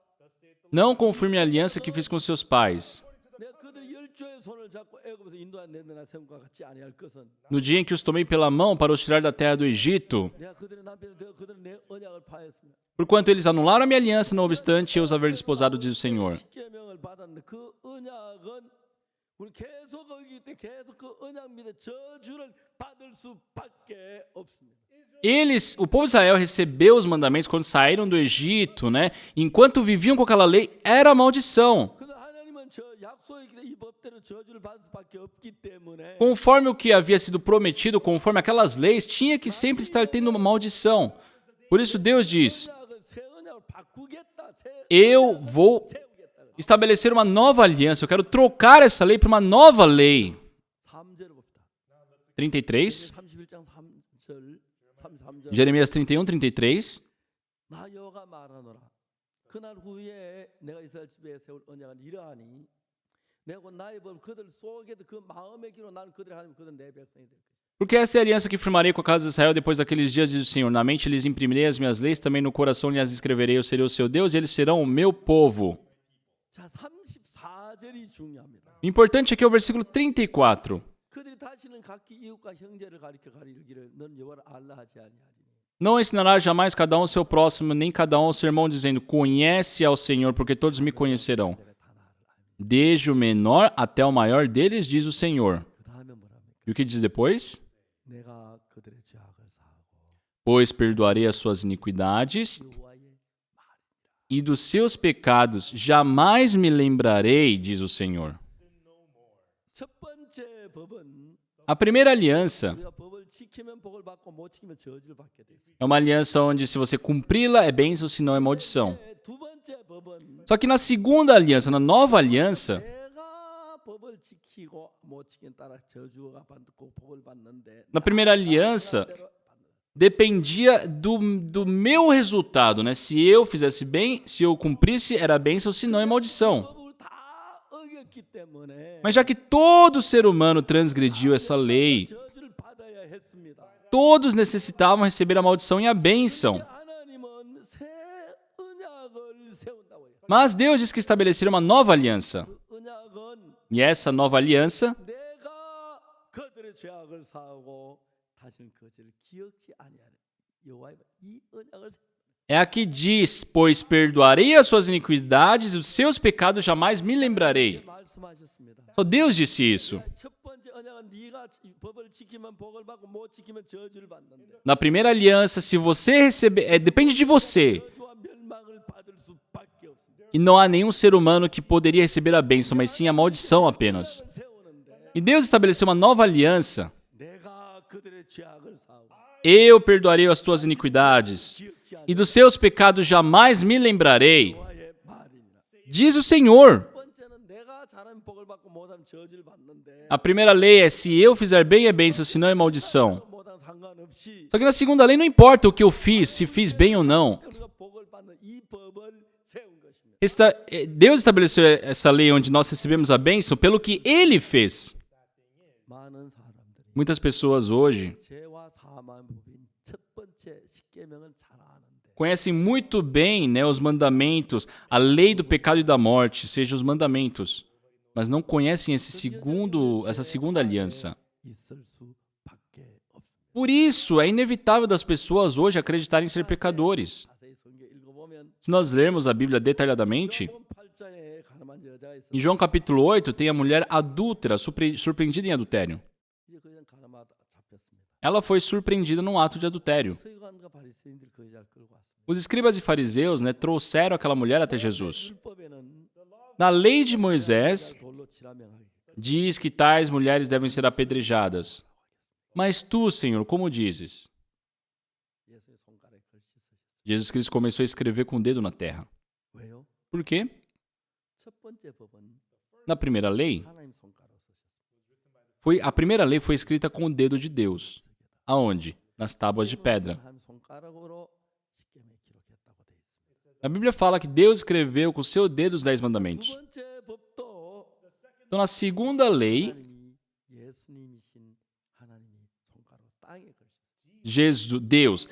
Não conforme a aliança que fiz com seus pais, 내가 그들이 열조의 손을 잡고 애굽에서 인도한 내나 세운 것 같지 아니할 것은 no dia em que os tomei pela mão para os tirar da terra do Egito. 내가 그들의 남편이 되어 그들은 내 언약을 파했습니다. Porquanto eles anularam a minha aliança, não obstante eu os haver desposado, diz o Senhor. 십계명을 받았는데 그 언약은 우리 계속 거기 때 계속 그 언약 밑에 저주를 받을 수밖에 없습니다. Eles, o povo de Israel recebeu os mandamentos quando saíram do Egito, né? Enquanto viviam com aquela lei, era maldição. 그래서 하나님은 저 약속의 길에 이 법대로 저주를 받을 수밖에 없기 때문에 Conforme o que havia sido prometido, conforme aquelas leis, tinha que sempre estar tendo uma maldição. Por isso Deus diz: 언약을 새 언약을 바꾸겠다. 새 eu vou 세우겠다. estabelecer uma nova aliança. Eu quero trocar essa lei para uma nova lei. 3절을 봅시다. 33, 31장 3절 33절 Jeremias 31, 33. 나 여호와가 말하노라. 그날 후에 내가 이스라엘 집에 세울 언약은 이러하니 내가 곧 나의 법 그들 속에도 그 마음의 기로 나는 그들의 하나님 그들은 내 백성이 될 것이다. Porque essa é a aliança que firmarei com a casa de Israel depois daqueles dias, diz o Senhor. Na mente lhes imprimirei as minhas leis, também no coração lhes escreverei. Eu serei o seu Deus e eles serão o meu povo. 자, 34절이 중요합니다. O importante aqui é o versículo 34. 그들이 다시는 각기 이웃과 형제를 가리켜 가리기를 넌 여호와를 알라 하지 아니하리니. Não ensinará jamais cada um ao seu próximo, nem cada um ao seu irmão, dizendo: conhece ao Senhor, porque todos me conhecerão. 내가 다 나를 알미. Desde o menor até o maior deles, diz o Senhor. 그 다음에 뭐랍니까? E o que diz depois? 내가 그들의 죄악을 사하고 Pois perdoarei as suas iniquidades 여호와의 e dos seus pecados jamais me lembrarei, diz o Senhor. 첫 번째 법은 A primeira aliança 우리가 법을 지키면 복을 받고 못 지키면 저주를 받게 돼 있어요. é uma aliança onde se você cumpri-la é bênção, se não é maldição. 두 번째 법은 Só que na segunda aliança, na nova aliança, 내가 법을 지키고 못 지키는 따라 저주가 받고 복을 받는데 na primeira aliança, dependia do meu resultado, né? Se eu fizesse bem, se eu cumprisse, era bênção, se não é maldição. 법을 다 어겼기 때문에 Mas já que todo ser humano transgrediu essa lei, 저주를 받아야 했습니다. todos necessitavam receber a maldição e a bênção. 하나님은 새 언약을 세운다고 해요. Mas Deus diz que estabeleceria uma nova aliança. 그 언약은 E essa nova aliança 내가 그들의 죄악을 사하고 다시는 그 죄를 기억지 아니하리. 여호와의 이 언약을 é a que diz: pois perdoarei as suas iniquidades e os seus pecados jamais me lembrarei. 말씀하셨습니다. Só Deus disse isso. 첫 번째 언약은 네가 법을 지키면 복을 받고 못 지키면 저주를 받는데 Na primeira aliança, se você receber, depende de você. 저주와 멸망을 받을 수밖에 없습니다. E não há nenhum ser humano que poderia receber a bênção, mas sim a maldição apenas. 세우는데 E Deus estabeleceu uma nova aliança. 내가 그들의 죄악을 사하고 Eu perdoarei as tuas iniquidades, 기억지 않는 e dos seus pecados jamais me lembrarei, 여호와의 말이니라. diz o Senhor. 첫 번째는 내가 잘하면 복을 받고 못하면 저주를 받는데 A primeira lei é: se eu fizer bem é bênção, se não é maldição. 못하면 상관없이 상관없이 Só que na segunda lei não importa o que eu fiz, se fiz bem ou não. 우리가 복을 받는 이 법을 세운 것입니다. Deus estabeleceu essa lei onde nós recebemos a bênção pelo que Ele fez. 많은 사람들이 Muitas pessoas hoje 죄와 사망의 법인 첫 번째 십계명은 잘 아는데 conhecem muito bem, né, os mandamentos, a lei do pecado e da morte, seja os mandamentos, mas não conhecem essa segunda aliança. 있을 수밖에 없습니다. Por isso, é inevitável das pessoas hoje acreditarem ser pecadores. 자세히 성경 읽어보면 Se nós lermos a Bíblia detalhadamente, 요한 8장에 가늠한 여자가 있어. em João capítulo 8, tem a mulher adúltera, surpreendida em adultério. 이제 그냥 가늠하다 잡혔습니다. Ela foi surpreendida num ato de adultério. 서기관과 바리새인들이 그 여자를 끌고 왔습니다. Os escribas e fariseus, né, trouxeram aquela mulher até Jesus. 율법에는 Na lei de Moisés, 돌로 치라 명하기. diz que tais mulheres devem ser apedrejadas. Mas tu, Senhor, como dizes? 예수의 손가락에 글씨 쓰셨어요. Jesus Cristo começou a escrever com o dedo na terra. 왜요? Por quê? 첫 번째 법은 Na primeira lei, 하나님 손가락으로 쓰셨어요. a primeira lei foi escrita com o dedo de Deus. Aonde? Nas tábuas de pedra. 하나님 손가락으로 십계명에 기록했다고 돼 있습니다. A Bíblia fala que Deus escreveu com o seu dedo os 10 두 mandamentos. 번째 법도 Então, na segunda lei, 하나님이 예수님이신 하나님이 손가락으로 땅에 글씨 Deus,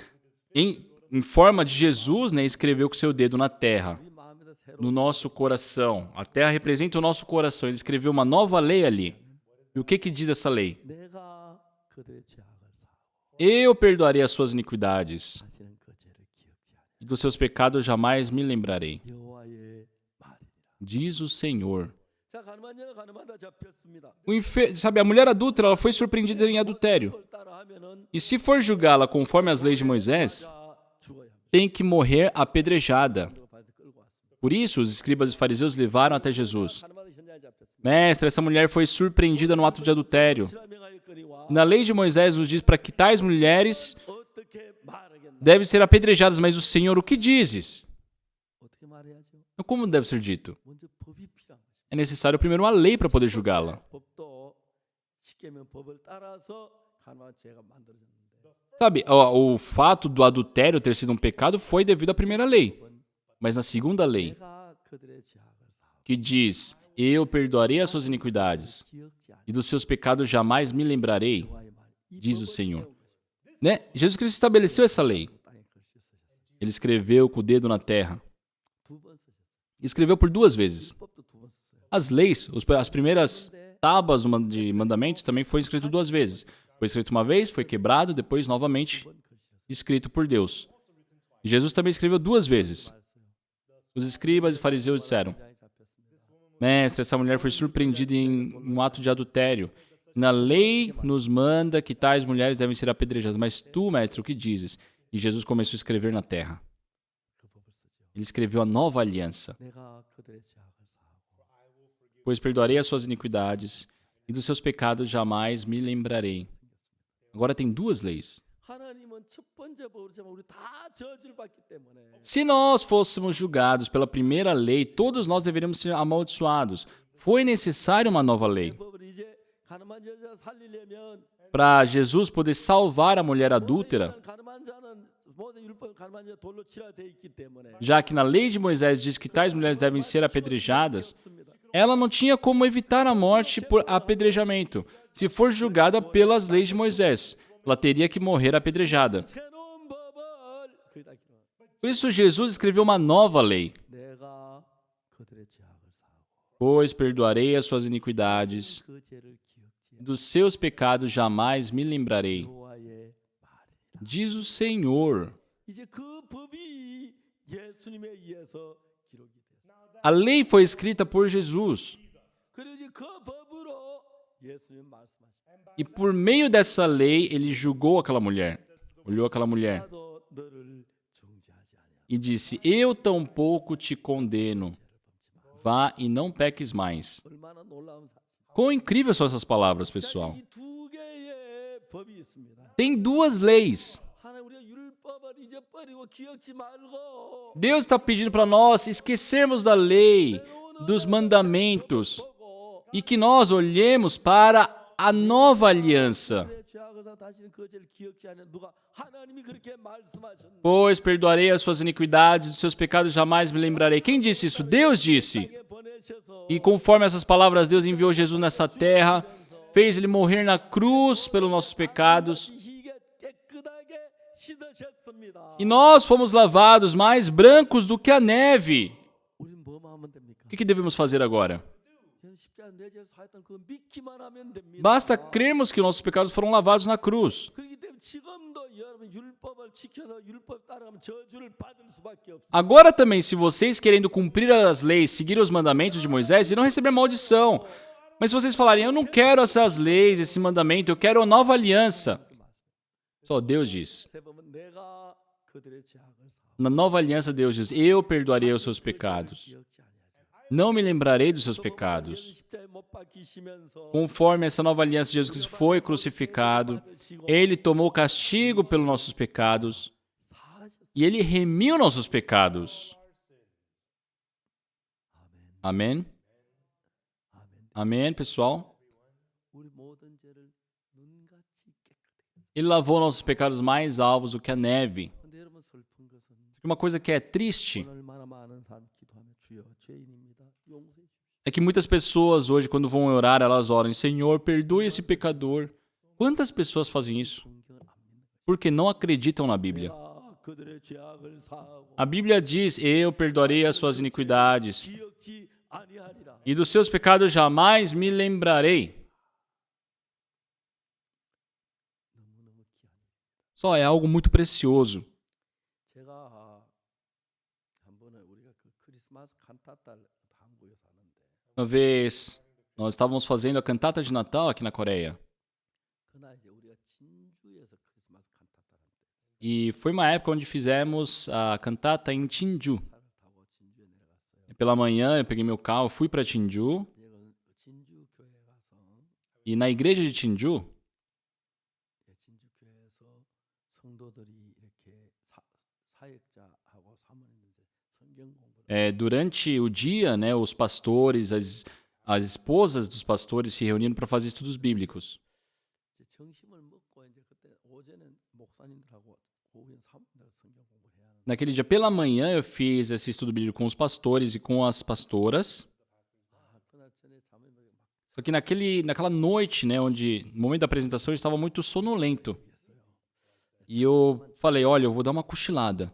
em forma de Jesus, né, escreveu com o seu dedo na terra, 우리 마음에다 새로 no nosso coração. A terra representa o nosso coração. Ele escreveu uma nova lei ali. E o que diz essa lei? 내가 그들의 죄악을 사하고 Eu perdoarei as suas iniquidades, 다시는 그 죄를 기억지 않으리라. e dos seus pecados jamais me lembrarei. 여호와의 말이니라. Diz o Senhor. 자, 가늠한 여자 가늠하다 잡혔습니다. Sabe, a mulher adúltera, ela foi surpreendida em adultério. 그걸 따라하면은 E se for julgá-la conforme as leis de Moisés, 자, 죽어야 합니다. tem que morrer apedrejada. 그걸 바리새인들 끌고 왔습니다. Por isso, os escribas e fariseus levaram até Jesus. 가늠하다 현장에 잡혔습니다. Mestre, essa mulher foi surpreendida no ato de adultério. 치라 명하였거니와 Na lei de Moisés nos diz para que tais mulheres 어떻게 말하겠나? devem ser apedrejadas, mas o Senhor, o que dizes? 어떻게 말해야죠? Então, como deve ser dito? 먼저 법이 필요한 거죠. É necessário primeiro uma lei para poder julgá-la. 법도 십계명 법을 따라서 가늠한 죄가 만들어졌는데 Sabe, o fato do adultério ter sido um pecado foi devido à primeira lei. Mas na segunda lei, 내가 그들의 죄악을 사하고 que diz, eu perdoarei as suas iniquidades, 기억지 않으리라. e dos seus pecados jamais me lembrarei, 여호와의 말. 이 diz o 법을 Senhor. 세운 것입니다. Né? Jesus Cristo estabeleceu essa lei. 땅에 글씨 쓰셨어요. Ele escreveu com o dedo na terra. 두 번 쓰셨어요. Escreveu por 2 vezes. 법도 두 번 썼어요. As leis, as primeiras tábuas de mandamentos também foi escrito 2 vezes. Foi escrito uma vez, foi quebrado, depois novamente 두번 글씨 썼어요. escrito por Deus. E Jesus também escreveu 2 vezes. Os escribas e fariseus disseram, 현장에 잡혔습니다. Mestre, essa mulher foi surpreendida em um ato de adultério. Na lei nos manda que tais mulheres devem ser apedrejadas. Mas tu, mestre, o que dizes? E Jesus começou a escrever na terra. 그 법을 쓰죠. Ele escreveu a nova aliança. 내가 그들의 죄악을 사하고 Pois perdoarei as suas iniquidades, e dos seus pecados jamais me lembrarei. Agora tem 2 leis. 하나님은 첫 번째 법으로 지금 우리 다 저주를 받기 때문에 Se nós fôssemos julgados pela primeira lei, todos nós deveríamos ser amaldiçoados. Foi necessária uma nova lei. 그 법을 이제 가늠한 여자 살리려면 Para Jesus poder salvar a mulher adúltera, 가늠한 자는 모세 율법 가늠한 자 돌로 치라 돼 있기 때문에 já que na lei de Moisés diz que tais mulheres devem ser apedrejadas, 없습니다. ela não tinha como evitar a morte por apedrejamento. Se for julgada pelas leis de Moisés, ela teria que morrer apedrejada. 새로운 법을 거기다 기록. Por isso Jesus escreveu uma nova lei. 내가 그들의 죄악을 사하고 Pois perdoarei as suas iniquidades, 그 죄를 기억지 dos seus pecados jamais me lembrarei. 여호와의 말이라. Diz o Senhor. 이제 그 법이 예수님에 의해서 기록이 됐어요. A lei foi escrita por Jesus. 그리고 이제 그 법으로 예수님 말씀하십니다. E por meio dessa lei, ele julgou aquela mulher. Olhou aquela mulher 나도 너를 중지하지 아니하노라. e disse, eu tampouco te condeno. Vá e não peques mais. 얼마나 놀라운 사실. Quão incríveis são essas palavras, pessoal. 이두 개의 법이 있습니다. Tem 2 leis. 하나님 우리가 율법을 잊어버리고 기억지 말고 Deus está pedindo para nós esquecermos da lei, dos mandamentos, 보고 e que nós olhemos para a nova aliança. 그들의 죄악을 사 다시는 그 죄를 기억지 않는 누가 하나님이 그렇게 말씀하셨는데 Pois perdoarei as suas iniquidades, dos seus pecados jamais me lembrarei. Quem disse isso? Deus disse. 땅에 보내셔서 E conforme essas palavras, Deus enviou Jesus nessa terra, fez ele morrer na cruz pelos nossos pecados. 희게 깨끗하게 씻으셨습니다. E nós fomos lavados mais brancos do que a neve. 우리는 뭐만 하면 됩니까? O que devemos fazer agora? 십자가 내 죄를 사했던 그 믿기만 하면 됩니다. Basta crermos que nossos pecados foram lavados na cruz. 그렇기 때문에 지금도 여러분 율법을 지켜서 율법 따라가면 저주를 받을 수밖에 없어요. Agora também, se vocês querendo cumprir as leis, seguir os mandamentos de Moisés, irão receber maldição. Mas se vocês falarem, eu não quero essas leis, esse mandamento, eu quero a nova aliança. Só Deus diz. 세 번은 내가 그들의 죄악을 사. Na nova aliança, Deus diz, eu perdoarei os seus pecados. 기억지 아니하리라. Não me lembrarei dos seus pecados. 십자가에 못 박히시면서 Conforme essa nova aliança, Jesus Cristo foi crucificado, ele tomou castigo pelos nossos pecados e ele remiu nossos pecados. Amém? Amém, pessoal? 우리 모든 죄를 눈같이 깨끗하게. Ele lavou nossos pecados mais alvos do que a neve. 근데 여러분 슬픈 것은 Uma coisa que é triste 얼마나 많은 사람 기도하며 주여 죄인입니다. 용서해 주십시오. é que muitas pessoas hoje, quando vão orar, elas oram, Senhor, perdoe esse pecador. Quantas pessoas fazem isso? 성경을 안 믿는 거예요. Porque não acreditam na Bíblia. 내가 그들의 죄악을 사하고 A Bíblia diz, eu perdoarei as suas iniquidades. 기억지 아니하리라. E dos seus pecados jamais me lembrarei. 너무너무 귀한. Só é algo muito precioso. 제가 한 번에 우리가 그 크리스마스 칸타타를 한국에 사는데 Uma vez, nós estávamos fazendo a cantata de Natal aqui na Coreia. 그날 이제 우리가 진주에서 크리스마스 칸타타를 E foi uma época onde fizemos a cantata em Jeonju. 차를 타고 진주에 내려갔어요. Pela manhã, eu peguei meu carro, fui para Jeonju. 이제 그 진주 교회 가서 E na igreja de Jeonju, 진주 교회에서 성도들이 이렇게 사역자하고 사모님 이제 성경 공부를 durante o dia, né, os pastores, as esposas dos pastores se reuniram para fazer estudos bíblicos. 이제 점심을 먹고 이제 그때 오전엔 목사님들하고 오후엔 사모님들 성경 공부해야 하는데 Naquele dia, pela manhã, eu fiz esse estudo bíblico com os pastores e com as pastoras. 그날 전에 잠이 막 Só que naquela noite, né, onde no momento da apresentação eu estava muito sonolento. E eu falei, olha, eu vou dar uma cochilada.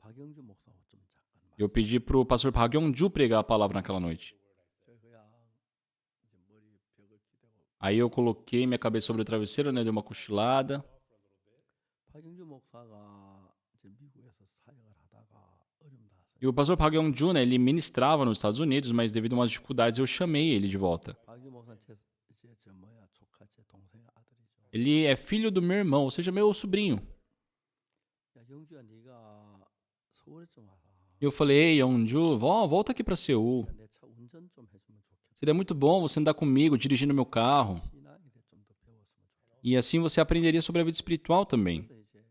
박영주 목사하고 좀 잠깐 Eu pedi pro pastor Park Yong-ju pregar a palavra naquela noite. 그냥 이제 머리 벽을 기대고 Aí eu coloquei minha cabeça sobre o travesseiro, né, dei uma cochilada. 박영주 목사가 이제 미국에서 사역을 하다가 어려움 닿았어요. E o pastor Park Yong-ju, né, ele ministrava nos Estados Unidos, mas devido a umas dificuldades eu chamei ele de volta. 박영주 목사 제 뭐야 조카 제 동생 아들이죠. Ele é filho do meu irmão, ou seja, meu sobrinho. 야 영주야 네가 서울에 좀 와라. E eu falei, ei, Yong-ju, volta aqui para Seul. 내 차 운전 좀 해주면 좋겠다. Seria muito bom você andar comigo, dirigindo meu carro. 신앙에 대해 좀 더 배웠으면 좋겠다. E assim você aprenderia sobre a vida espiritual também. 그래서 이제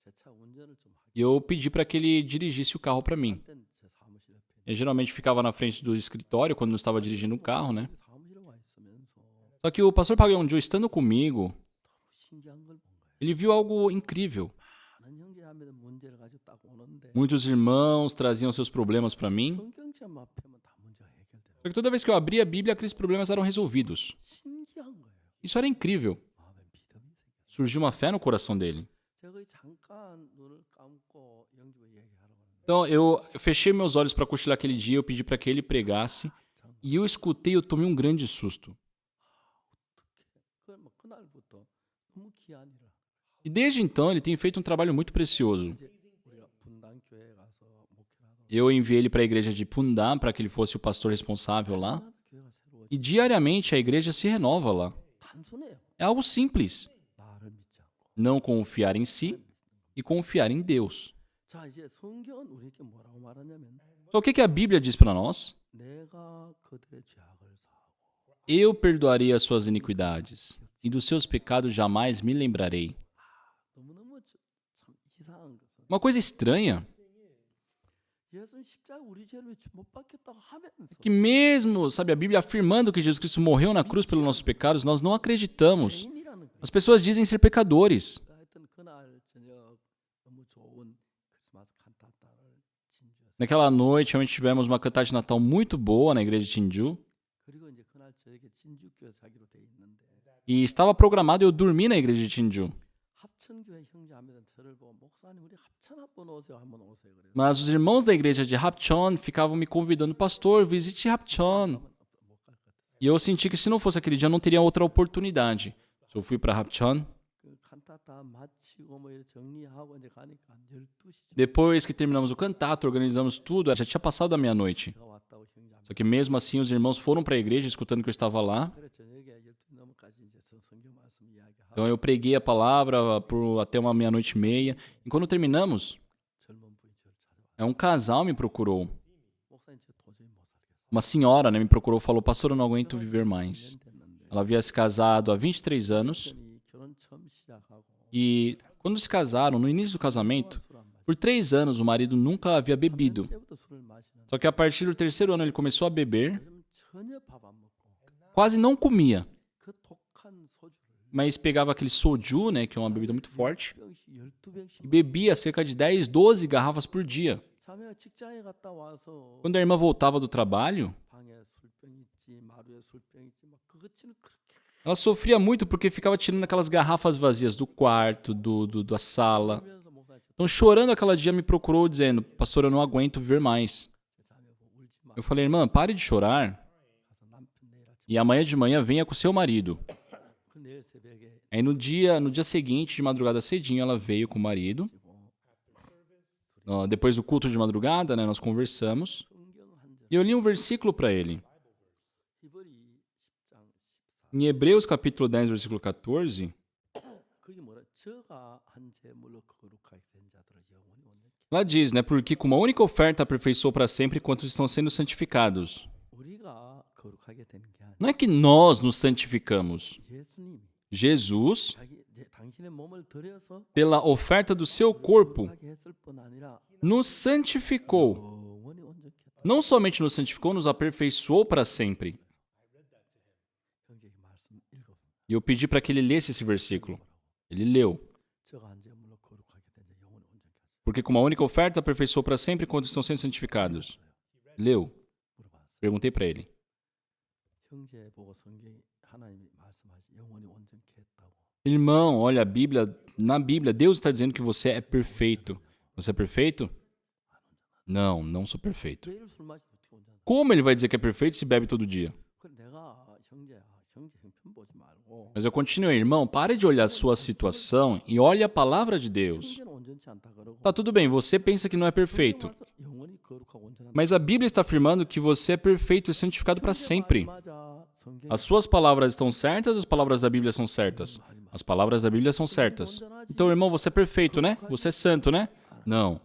제 차 운전을 좀 하게. E eu pedi para que ele dirigisse o carro para mim. 그때는 제 사무실 옆에 Eu geralmente ficava na frente do escritório quando não estava dirigindo o carro, né? 사무실에 와 있으면서 Só que o pastor Park Yong-ju, estando comigo, 신기한 걸 본 거예요. ele viu algo incrível. 많은 형제자매들 문제를 가지고 딱 오는데 Muitos irmãos traziam seus problemas para mim. 성경책만 앞에면 다 문제가 해결돼요. Só que toda vez que eu abria a Bíblia, aqueles problemas eram resolvidos. 신기한 거예요. Isso era incrível. 마음에 믿음이 생겨. Surgiu uma fé no coração dele. 제가 거의 잠깐 눈을 감고 영주가 얘기하라고 하는데 Então eu fechei meus olhos para cochilar aquele dia, eu pedi para que ele pregasse. E eu escutei, eu tomei um grande susto. 그날부터 너무 귀한이라. E desde então ele tem feito um trabalho muito precioso. 이제 우리가 분당 교회에 가서 목회하고 Eu enviei ele para a igreja de Pundam para que ele fosse o pastor responsável lá. 교회가 새로워. E diariamente a igreja se renova lá. 단순해요. É algo simples. 나를 믿지 않고. Não confiar em si e confiar em Deus. 자 이제 성경은 우리에게 뭐라고 말하냐면 Então o que a Bíblia diz para nós? 내가 그들의 죄악을 사하고 Eu perdoarei as suas iniquidades e dos seus pecados jamais me lembrarei. 너무너무 참 이상한 것은 Uma coisa estranha 예수님 십자가 우리 죄를 위해 못 박혔다고 하면서 Que mesmo, sabe, a Bíblia afirmando que Jesus Cristo morreu na cruz pelos nossos pecados, nós não acreditamos. 죄인이라는 거예요. As pessoas dizem ser pecadores. 하여튼 그날 저녁 너무 좋은 크리스마스 칸타타를 진주에서 Naquela noite, onde tivemos uma cantada de Natal muito boa na igreja de Tinju, 그리고 이제 그날 저에게 진주교회 사기로 돼 있는데 e estava programado eu dormir na igreja de Tinju. 합천교회 형제하면 저를 보고 목사님 우리 합천 한번 오세요 한번 오세요 그래요. Mas os irmãos da igreja de Hapchon ficavam me convidando, pastor, visite Hapchon. 못갈 것 같아요. E eu senti que se não fosse aquele dia, eu não teria outra oportunidade. Eu fui para Hapchon. 그 칸타타 마치고 뭐 이렇게 정리하고 이제 가니까 한 12시 Depois que terminamos o cantato, organizamos tudo, já tinha passado da meia-noite. 제가 왔다고 형제하면 Só que mesmo assim, os irmãos foram para a igreja, escutando que eu estava lá. 그래 저녁에 12시 넘어까지 이제 성경 말씀 이야기하고 Então eu preguei a palavra por até uma meia-noite e meia. E quando terminamos, 젊은 분이 저를 찾아와. um casal me procurou. 목사님 저 도저히 못 살겠어요. Uma senhora, né, me procurou e falou, pastor, eu não aguento viver mais. 됐는데 Ela havia se casado há 23 anos. 남편이 결혼 처음 시작하고 E quando se casaram, no início do casamento, 술안 마시고 por 3 anos o marido nunca havia bebido. 때부터 술을 마시는데 Só que a partir do 3º ano ele começou a beber, 요즘 전혀 밥 안 먹고 quase não comia, 그 독한 소주를 mas pegava aquele soju, né, que é uma bebida muito forte, 12병씩 e bebia cerca de 10, 12 garrafas por dia. 자매가 직장에 갔다 와서 Quando a irmã voltava do trabalho, 방에 술병 있지 마루에 술병 있지 막 그것치는 그렇게 ela sofria muito porque ficava tirando aquelas garrafas vazias do quarto, da sala. 하면서 목사님 Então, chorando aquela dia, me procurou dizendo, pastor, eu não aguento viver mais. 자매 보고 울지 마. Eu falei, irmã, pare de chorar 가서 남편 내일 아침 e amanhã de manhã venha com seu marido. 그 내일 새벽에 Aí no dia seguinte, de madrugada cedinho, ela veio com o marido. Depois do culto de madrugada, né, nós conversamos. 성경 한 절 E eu li um versículo para ele. 히브리 10장 14 Em Hebreus capítulo 10, versículo 14, 그게 뭐라 저가 한 제물로 거룩하게 된 자들은 영원히 온전히 lá diz, né, porque com uma única oferta aperfeiçoou para sempre quantos estão sendo santificados. 우리가 거룩하게 되는 게 아니라 Não é que nós nos santificamos. 예수님이 Jesus, 당신의 몸을 들여서 pela oferta do seu corpo, 거룩하게 했을 뿐 아니라 nos santificou. 영원히 온전히 했다. Não somente nos santificou, nos aperfeiçoou para sempre. 형제 이 말씀 읽어. E eu pedi para que ele lesse esse versículo. Ele leu. 저가 한 제물로 거룩하게 된 자 영원히 온전히 했다. Porque com uma única oferta aperfeiçoou para sempre quando estão sendo santificados. Leu. 물어봤어요. Perguntei para ele. 형제 보고 성경이 하나님이 말씀하시 영원히 온전히 했다고. Irmão, olha, na Bíblia, Deus está dizendo que você é perfeito. Você é perfeito? Não, não sou perfeito. 매일 술 마시면 어떻게 온전히? Como ele vai dizer que é perfeito se bebe todo dia? 그래 내가 형제 형편 보지 말고. Mas eu continuei, irmão, pare de olhar a sua situação e olhe a palavra de Deus. 형제는 온전치 않다 그러고. Tá tudo bem, você pensa que não é perfeito. 영원히 거룩하고 온전한. Mas a Bíblia está afirmando que você é perfeito e santificado para sempre. 맞아. 성경 As suas palavras estão certas, as palavras da Bíblia são certas. As palavras da Bíblia são certas. Então, irmão, você é perfeito, né? Você é santo, né? Não.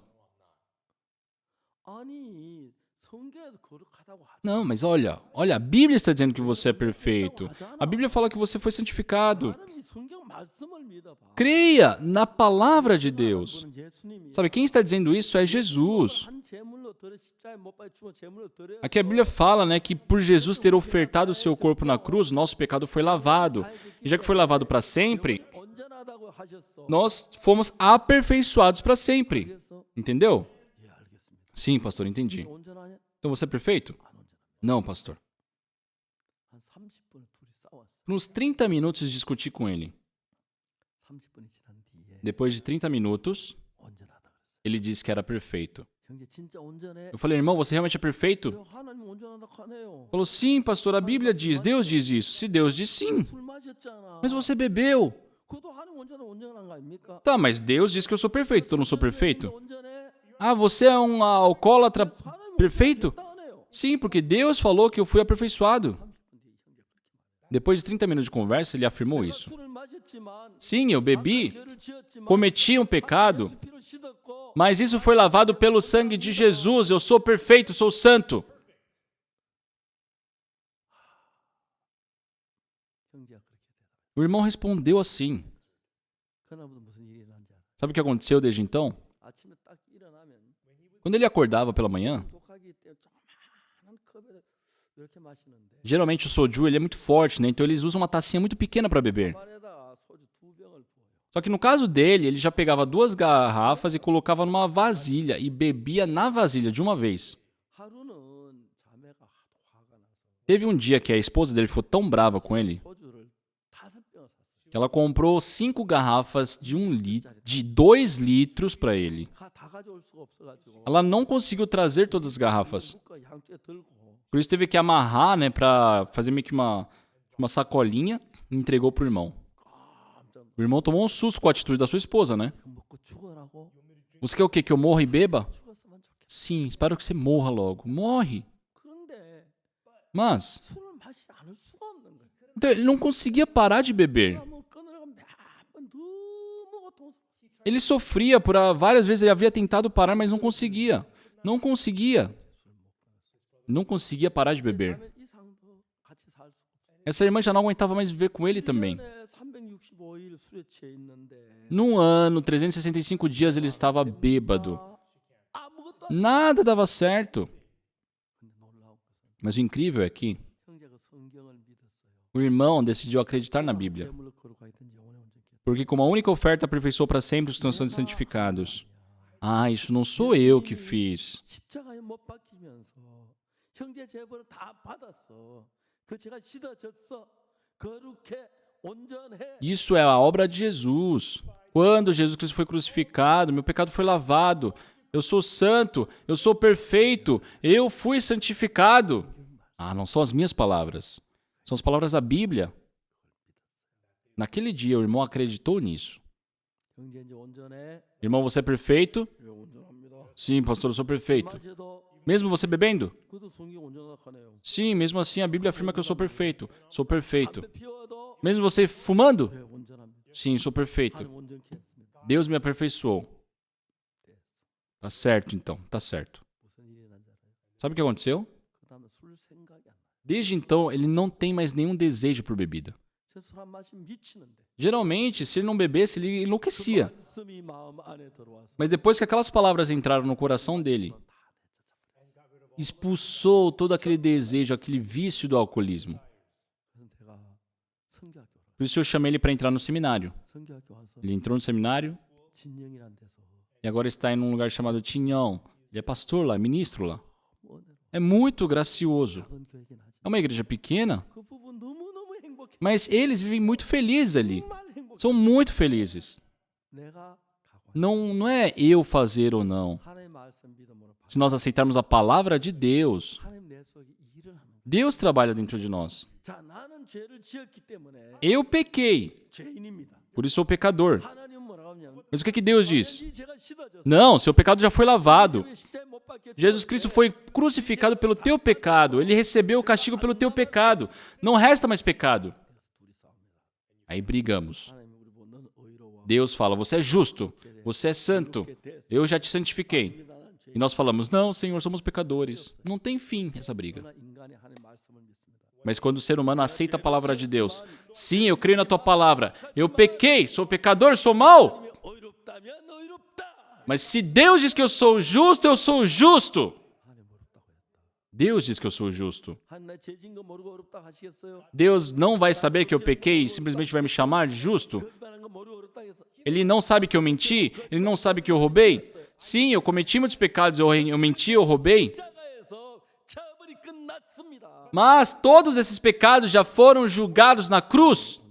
아니 성경에도 거룩하다고 하지. Não, mas olha, a Bíblia está dizendo que você é perfeito. A Bíblia fala que você foi santificado. 나는 이 성경 말씀을 믿어봐. Creia na palavra de Deus. 그는 예수님이 Sabe, quem está dizendo isso é Jesus. 한 제물로 들어 십자가에 못 박혀 죽어 제물로 들어. Aqui a Bíblia fala, né, que por Jesus ter ofertado o seu corpo na cruz, nosso pecado foi lavado. E já que foi lavado para sempre, 온전하다고 하셨어. nós fomos aperfeiçoados para sempre. 그래서 Entendeu? 예 알겠습니다. Sim, pastor, entendi. 온전하냐? Então você é perfeito? 안 온전하. Não, pastor. 한 30분 둘이 싸웠어. Por uns 30 minutos discuti com ele. 30분이 지난 뒤에 Depois de 30 minutos, 온전하다 그랬어. ele disse que era perfeito. 형제 진짜 온전해. Eu falei, irmão, você realmente é perfeito? 왜 하나님 온전하다 하네요. Falou, sim, pastor, a Bíblia diz, Deus diz isso. Se Deus diz sim, 술 마셨잖아. mas você bebeu. 그것도 하나님 온전한 거 아닙니까? Tá, mas Deus diz que eu sou perfeito, então eu não sou perfeito? 온전해. Ah, você é um alcoólatra 하나님 perfeito? 온전했다 하네요. Sim, porque Deus falou que eu fui aperfeiçoado. 30분 뒤에 형제 그렇게 말해. Depois de 30 minutos de conversa, ele afirmou isso. 술을 마셨지만 Sim, eu bebi, 죄를 지었지만 cometi um pecado, 예수 피로 씻었고 mas isso foi lavado pelo sangue de Jesus. Eu sou perfeito, sou santo. 형제가 그렇게 대답해. O irmão respondeu assim. 그날부터 무슨 일이 일어난지 알아? Sabe o que aconteceu desde então? 아침에 딱 일어나면 Quando ele acordava pela manhã, 독하기 때문에 조그마한 컵에 이렇게 마시는데 geralmente o soju ele é muito forte, né? Então eles usam uma tacinha muito pequena para beber. 안에다 소주 2병을 부어요. Só que no caso dele, ele já pegava 2 garrafas e colocava numa vasilha e bebia na vasilha de uma vez. 하루는 자매가 하도 화가 나서 Teve um dia que a esposa dele ficou tão brava com ele 소주를 5병을 샀어요. que ela comprou 5 garrafas de 2 litros para ele. 다 가져올 수가 없어가지고 Ela não conseguiu trazer todas as garrafas. 묶어 양쪽에 들고 Por isso teve que amarrar, né, para fazer meio que uma sacolinha e entregou pro irmão. O irmão tomou um susto com a atitude da sua esposa, né? 그 먹고 죽어라고 Você quer o quê? Que eu morra e beba? 죽었으면 좋겠어. Sim, espero que você morra logo. Morre. 그런데 Mas, 술을 마시지 않을 수가 없는 거예요. então, ele não conseguia parar de beber. 그러면 끊으려고 몇번 너무 고통스러워. Ele sofria várias vezes, ele havia tentado parar, mas não conseguia. Não conseguia. Não conseguia parar de beber. 자매 이상도 같이 살 수 없어요. Essa irmã já não aguentava mais viver com ele também. 365일 술에 취해 있는데 Num ano, 365 dias, ele estava bêbado. 아무것도 안 Nada dava certo. 근데 놀라운 것은 Mas o incrível é que 형제가 성경을 믿었어요. o irmão decidiu acreditar na Bíblia. 재물을 거룩하게 든지 영원히 온전케. Porque como a única oferta aperfeiçoou para sempre os que estão sendo santificados. Ah, isso não sou eu que fiz. 십자가에 못 박히면서 형제 제물을 다 받았어. 그 죄가 씻어졌어. 거룩해 온전해. Isso é a obra de Jesus. Quando Jesus Cristo foi crucificado, meu pecado foi lavado. Eu sou santo, eu sou perfeito, eu fui santificado. Ah, não são as minhas palavras. São as palavras da Bíblia. Naquele dia, o irmão acreditou nisso. 형제 이제 온전해. Irmão, você é perfeito? 예, 온전합니다. Sim, pastor, eu sou perfeito. 마셔도 Mesmo você bebendo? 그도 성경 온전하네요. Sim, mesmo assim a Bíblia afirma que eu sou perfeito. Sou perfeito. 담배 피워도 Mesmo você fumando? 예, 온전합니다. Sim, sou perfeito. 하나님 온전케 했습니다. Deus me aperfeiçoou. Tá certo, então. Tá certo. 무슨 일이 난지 알아요? Sabe o que aconteceu? 그다음에 술 생각이 안 나요. Desde então, ele não tem mais nenhum desejo por bebida. 저술한 마시면 미치는데. Geralmente, se ele não bebesse, ele enlouquecia. 말씀이 마음 안에 들어와서 Mas depois que aquelas palavras entraram no coração dele, expulsou todo aquele desejo, aquele vício do alcoolismo. 그래서 제가 성교학교 Por isso eu chamei ele para entrar no seminário. 성교학교 와서 Ele entrou no seminário 진영이라는 데서 e agora está em um lugar chamado Tinhão. Ele é pastor lá, ministro lá. 뭐 É muito gracioso. 작은 교회긴 하지. É uma igreja pequena, 그 부분 너무너무 행복해. mas eles vivem muito felizes ali. 정말 행복해. São muito felizes. 내가 가고 Não é eu fazer ou não. 하나님 말씀 믿음으로 받. Se nós aceitarmos a palavra de Deus, 하나님 내 속에 일을 하는 거야. Deus trabalha dentro de nós. 자, 나는 죄를 지었기 때문에 Eu pequei, 죄인입니다. por isso sou pecador. 하나님 뭐라고 하냐면 Mas o que Deus diz? 이 죄가 씻어졌어. Não, seu pecado já foi lavado. 왜 십자가에 못 박혀 Jesus Cristo foi crucificado pelo teu pecado. Ele recebeu o castigo pelo teu pecado. Não resta mais pecado. 둘이 싸웁니다. Aí brigamos. 하나님 우리 보고 너는 의로워. Deus fala, você é justo, você é santo, eu já te santifiquei. E nós falamos, não, Senhor, somos pecadores. Não tem fim essa briga. 그러나 인간이 하나님 말씀을 믿습니다. Mas quando o ser humano aceita a palavra de Deus, sim, eu creio na tua palavra, eu pequei, sou pecador, sou mau. 의롭다면 의롭다. Mas se Deus diz que eu sou justo, eu sou justo. 하나님 의롭다고 했다. Deus diz que eu sou justo. 하나님 나 죄진 거 모르고 의롭다 하시겠어요? Deus não vai saber que eu pequei e simplesmente vai me chamar de justo? 거짓말한 거 모르고 의롭다 했어. Ele não sabe que eu menti? Ele não sabe que eu roubei? Sim, eu cometi muitos pecados, eu menti, eu roubei. 십자가에서 처벌이 끝났습니다. Mas todos esses pecados já foram julgados na cruz.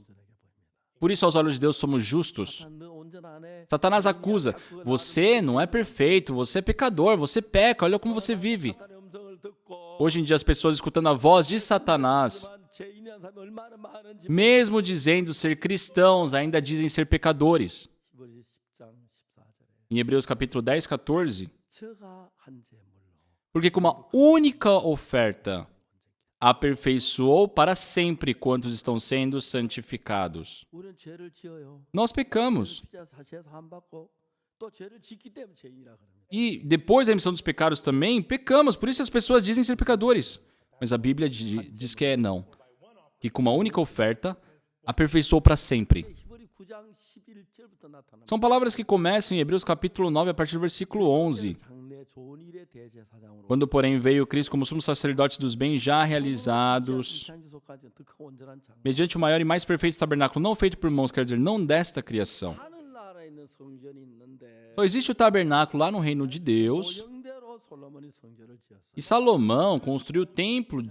Por isso, aos olhos de Deus, somos justos. 너 온전 안 해. Satanás acusa, você não é perfeito, você é pecador, você peca, olha como você vive. 사탄의 음성을 듣고 Hoje em dia, as pessoas escutando a voz de Satanás, 죄인이라는 사람이 얼마나 많은지 mesmo dizendo ser cristãos, ainda dizem ser pecadores. 히브리 10장 14절에 Em Hebreus capítulo 10, 14, 저가 한 제물로 porque como a única oferta aperfeiçoou para sempre quantos estão sendo santificados. 우리는 죄를 지어요. Nós pecamos. 십자가 사시에서 한 받고 또 죄를 짓기 때문에 죄인이라 그럽니다. E depois da emissão dos pecados também, pecamos. Por isso as pessoas dizem ser pecadores. Mas a Bíblia diz que é não. Que com uma única oferta, aperfeiçoou para sempre. 히브리 9장 11절부터 나타납니다. São palavras que começam em Hebreus capítulo 9, a partir do versículo 11. 장래 좋은 일의 대제사장으로 Quando, porém, veio Cristo como sumo sacerdote dos bens já realizados, 창조소까지 더 큰 온전한 장. mediante o maior e mais perfeito tabernáculo, não feito por mãos, quer dizer, não desta criação. 하늘나라에 있는 성전이 있는데 Então, existe o tabernáculo lá no reino de Deus, 모형대로 솔로몬이 성전을 지었어요. e Salomão construiu o templo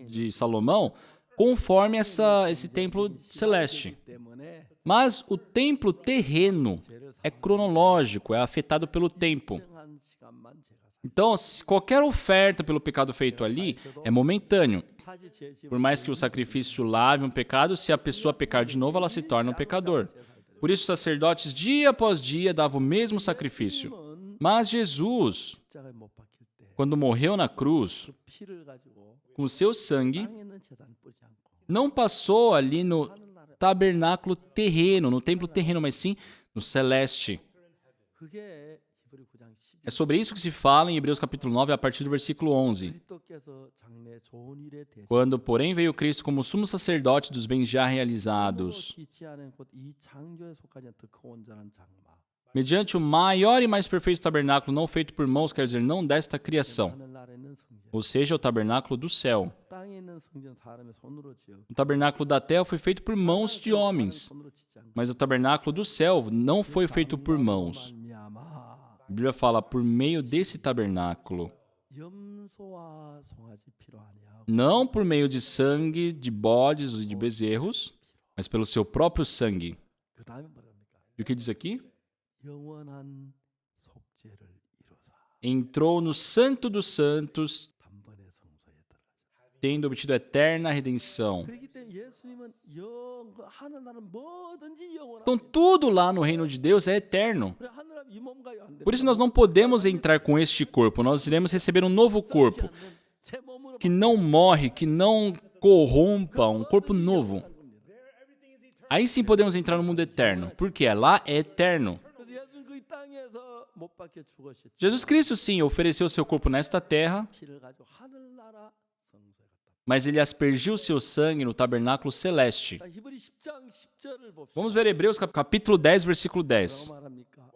de Salomão conforme esse templo celeste. 때문에 Mas o templo terreno é cronológico, é afetado pelo tempo. 일정한 시간만 제가 Então, qualquer oferta pelo pecado feito ali é momentâneo. 다시 제시 Por mais que o sacrifício lave um pecado, se a pessoa pecar de novo, ela se torna um pecador. Por isso, os sacerdotes, dia após dia, davam o mesmo sacrifício. Mas Jesus, 십자가에 못 박힐 때 quando morreu na cruz, 그 피를 가지고 com o seu sangue, 땅에 있는 제단 뿌지 않고 não passou ali no 하늘나라에 tabernáculo terreno, no templo terreno, mas sim no celeste. 그게 히브리 9장 10절 É sobre isso que se fala em Hebreus capítulo 9, a partir do versículo 11. 그리스도께서 장래 좋은 일에 대해 Quando, porém, veio Cristo como sumo sacerdote dos bens já realizados, 기치 않은 곧 이 창조에 속하지 않은 더 큰 온전한 장막 mediante o maior e mais perfeito tabernáculo não feito por mãos, quer dizer, não desta criação, 하늘나라에 있는 성전 ou seja, o tabernáculo do céu. 땅에 있는 성전 사람의 손으로 지어 O tabernáculo da terra foi feito por mãos de homens, 손으로 짓지 않고 mas o tabernáculo do céu não foi feito por mãos. 말미암아 A Bíblia fala, por meio desse tabernáculo, 염소와 송아지 피로 아니하고 não por meio de sangue de bodes e de bezerros, mas pelo seu próprio sangue. 그 다음에 뭐랍니까? E o que diz aqui? 영원한 속죄를 이루사 Entrou no Santo dos Santos, 단번에 성소에 들어가죠. tendo obtido eterna redenção. 그렇기 때문에 예수님은 하늘나라는 뭐든지 영원한. Então, tudo lá no reino de Deus é eterno. 그래 하늘나라 이 몸과요 안 돼. Por isso, nós não podemos entrar com este corpo. Nós iremos receber um novo corpo, 새 몸으로 que não morre, que não corrompa, um corpo novo. Aí sim podemos entrar no mundo eterno, porque lá é eterno. 그래서 예수는 그 땅에서 못 박혀 죽으셨죠. Jesus Cristo, sim, ofereceu seu corpo nesta terra, 피를 가지고 하늘나라 성소에 갔다. mas ele aspergiu seu sangue no tabernáculo celeste. 자, 히브리 10장 10절을 봅시다. Vamos ver Hebreus capítulo 10, versículo 10. 뭐라고 말합니까?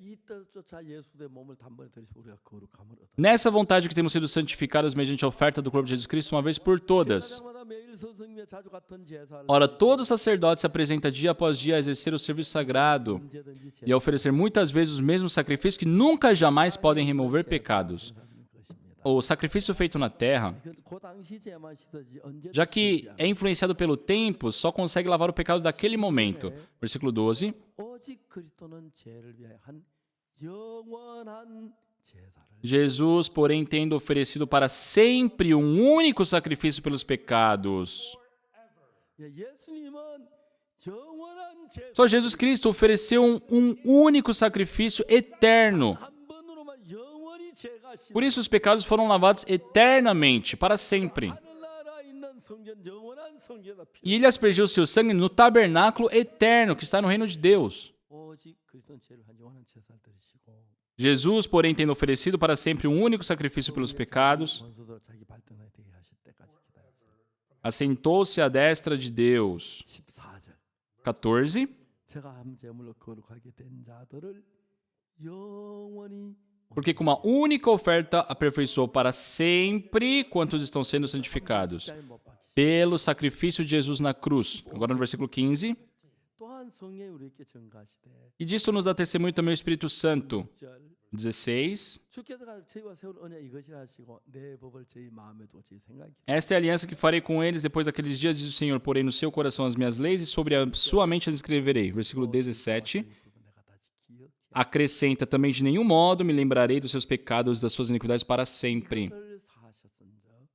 이 뜻조차 예수의 몸을 단번에 들이시고 우리가 거룩함을 얻어. Nessa vontade que temos sido santificados mediante a oferta do corpo de Jesus Cristo uma vez por todas. 제사장마다 매일 서성이며 자주 같은 제사를 Ora, todo sacerdote se apresenta dia após dia a exercer o serviço sagrado 언제든지 e a oferecer muitas vezes os mesmos sacrifícios que nunca jamais podem remover pecados. O sacrifício feito na terra, 그 당시 제만 시든지 언제든지 já que é influenciado pelo tempo, só consegue lavar o pecado daquele momento. Versículo 12. 오직 그리스도는 죄를 위하여 한 영원한 제사를 Jesus, porém, tendo oferecido para sempre um único sacrifício pelos pecados. 예수님은 영원한 제사 Só Jesus Cristo ofereceu um único sacrifício eterno. 한 번으로만 영원히 제가 Por isso os pecados foram lavados eternamente, para sempre. 하늘나라에 있는 성전 영원한 성전에다 피 E ele aspergiu seu sangue no tabernáculo eterno que está no reino de Deus. 오직 그리스도는 죄를 한 영원한 제사를 드리시고 Jesus, porém, tendo oferecido para sempre um único sacrifício pelos pecados, 원수도 자기 발등에 되게 하실 때까지 기다렸어요. assentou-se à destra de Deus. 14절 14. 제가 한 제물로 거룩하게 된 자들을 영원히 Porque com uma única oferta aperfeiçoou para sempre quantos estão sendo santificados. 십자가에 못 박히시고 Pelo sacrifício de Jesus na cruz. Agora no versículo 15. 또한 성령이 우리에게 증가하시되 E disso nos dá testemunho também o Espírito Santo. 6절 16. 주께서 저희와 세운 언약 이것이라 하시고 내 법을 저희 마음에 두어 저희 생각이 Esta é a aliança que farei com eles depois daqueles dias, diz o Senhor. Porém no seu coração as minhas leis e sobre a sua mente as escreverei. Versículo 17. 내가 다시 기억지 Acrescenta também de nenhum modo me lembrarei dos seus pecados e das suas iniquidades para sempre. 않을 사하셨은즉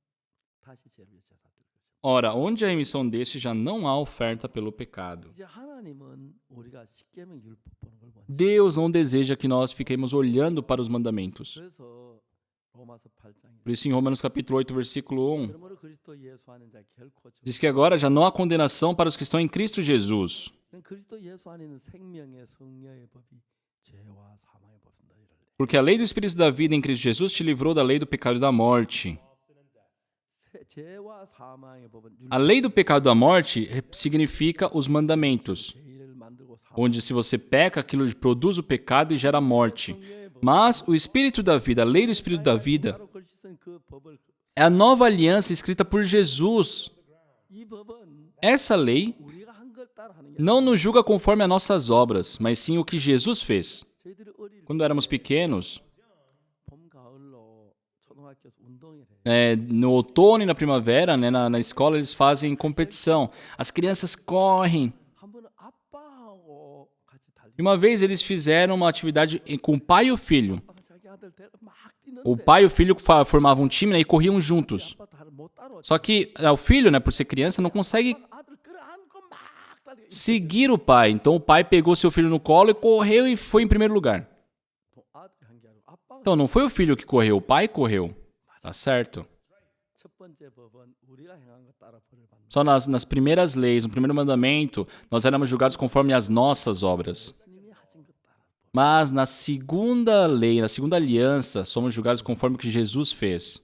다시 죄를 위해 제사 드릴 것이다. Ora, onde a remissão deste já não há oferta pelo pecado. 이제 하나님은 우리가 십계명 율법 보는 걸 원치. Deus não deseja que nós fiquemos olhando para os mandamentos. 그래서 로마서 8장에 Por isso, em Romanos capítulo 8, versículo 1, 그러므로 그리스도 예수 안에 자 결코 diz que agora já não há condenação para os que estão em Cristo Jesus. 그리스도 예수 안에 있는 생명의 성령의 법이 죄와 사망의 법이다 이럴래. Porque a lei do Espírito da vida em Cristo Jesus te livrou da lei do pecado e da morte. 죄와 사망의 법은 A lei do pecado e da morte significa os mandamentos. 죄를 onde se você peca, aquilo produz o pecado e gera morte. Mas o Espírito da vida, a lei do Espírito da vida, é a nova aliança escrita por Jesus. Essa lei não nos julga conforme as nossas obras, mas sim o que Jesus fez. Quando éramos pequenos, no outono e na primavera, né, na escola, eles fazem competição. As crianças correm. E uma vez eles fizeram uma atividade com o pai e o filho. O pai e o filho formavam um time, né, e corriam juntos. Só que o filho, né, por ser criança, não consegue seguir o pai. Então o pai pegou seu filho no colo e correu e foi em primeiro lugar. Então não foi o filho que correu, o pai correu. Tá certo? Só nas primeiras leis, no primeiro mandamento, nós éramos julgados conforme as nossas obras. Mas na segunda lei, na segunda aliança, somos julgados conforme o que Jesus fez.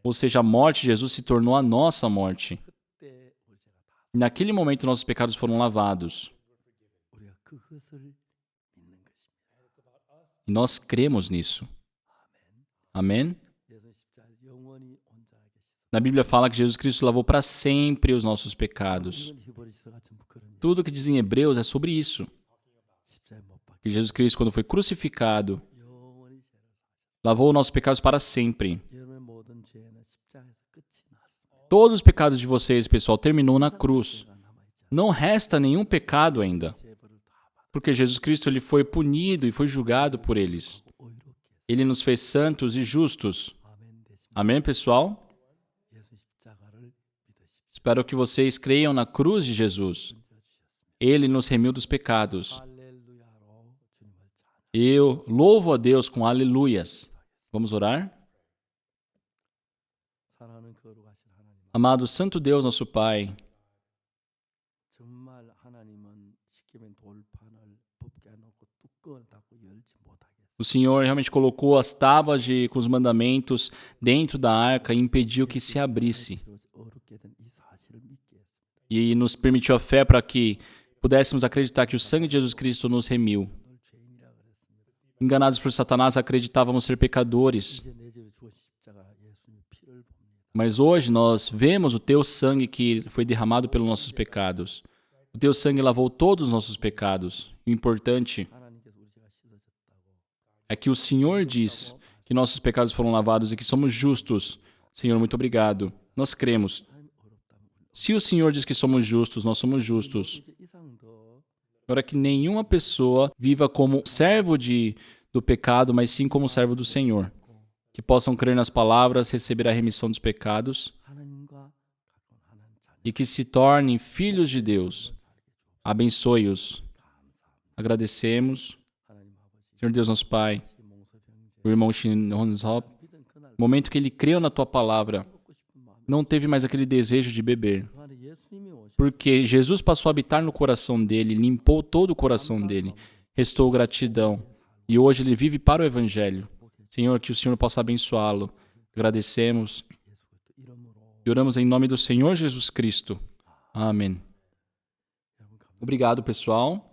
Ou seja, a morte de Jesus se tornou a nossa morte. E naquele momento, nossos pecados foram lavados. E nós cremos nisso. Amém? Na Bíblia fala que Jesus Cristo lavou para sempre os nossos pecados. Tudo que diz em Hebreus é sobre isso. Que Jesus Cristo, quando foi crucificado, lavou os nossos pecados para sempre. Todos os pecados de vocês, pessoal, terminou na cruz. Não resta nenhum pecado ainda. Porque Jesus Cristo ele foi punido e foi julgado por eles. Ele nos fez santos e justos. Amém, pessoal? Espero que vocês creiam na cruz de Jesus. Ele nos remiu dos pecados. Eu louvo a Deus com aleluias. Vamos orar? Amado Santo Deus, nosso Pai, o Senhor realmente colocou as tábuas com os mandamentos dentro da arca e impediu que se abrisse. E nos permitiu a fé para que pudéssemos acreditar que o sangue de Jesus Cristo nos remiu. Enganados por Satanás, acreditávamos ser pecadores. Mas hoje nós vemos o Teu sangue que foi derramado pelos nossos pecados. O Teu sangue lavou todos os nossos pecados. O importante é que o Senhor diz que nossos pecados foram lavados e que somos justos. Senhor, muito obrigado. Nós cremos. Se o Senhor diz que somos justos, nós somos justos. Para que nenhuma pessoa viva como servo do pecado, mas sim como servo do Senhor. Que possam crer nas palavras, receber a remissão dos pecados e que se tornem filhos de Deus. Abençoe-os. Agradecemos. Senhor Deus, nosso Pai, o irmão Shin Hon-Hop, no momento que ele creu na Tua palavra, não teve mais aquele desejo de beber. Porque Jesus passou a habitar no coração dele, limpou todo o coração dele, restou gratidão. E hoje ele vive para o Evangelho. Senhor, que o Senhor possa abençoá-lo. Agradecemos e oramos em nome do Senhor Jesus Cristo. Amém. Obrigado, pessoal.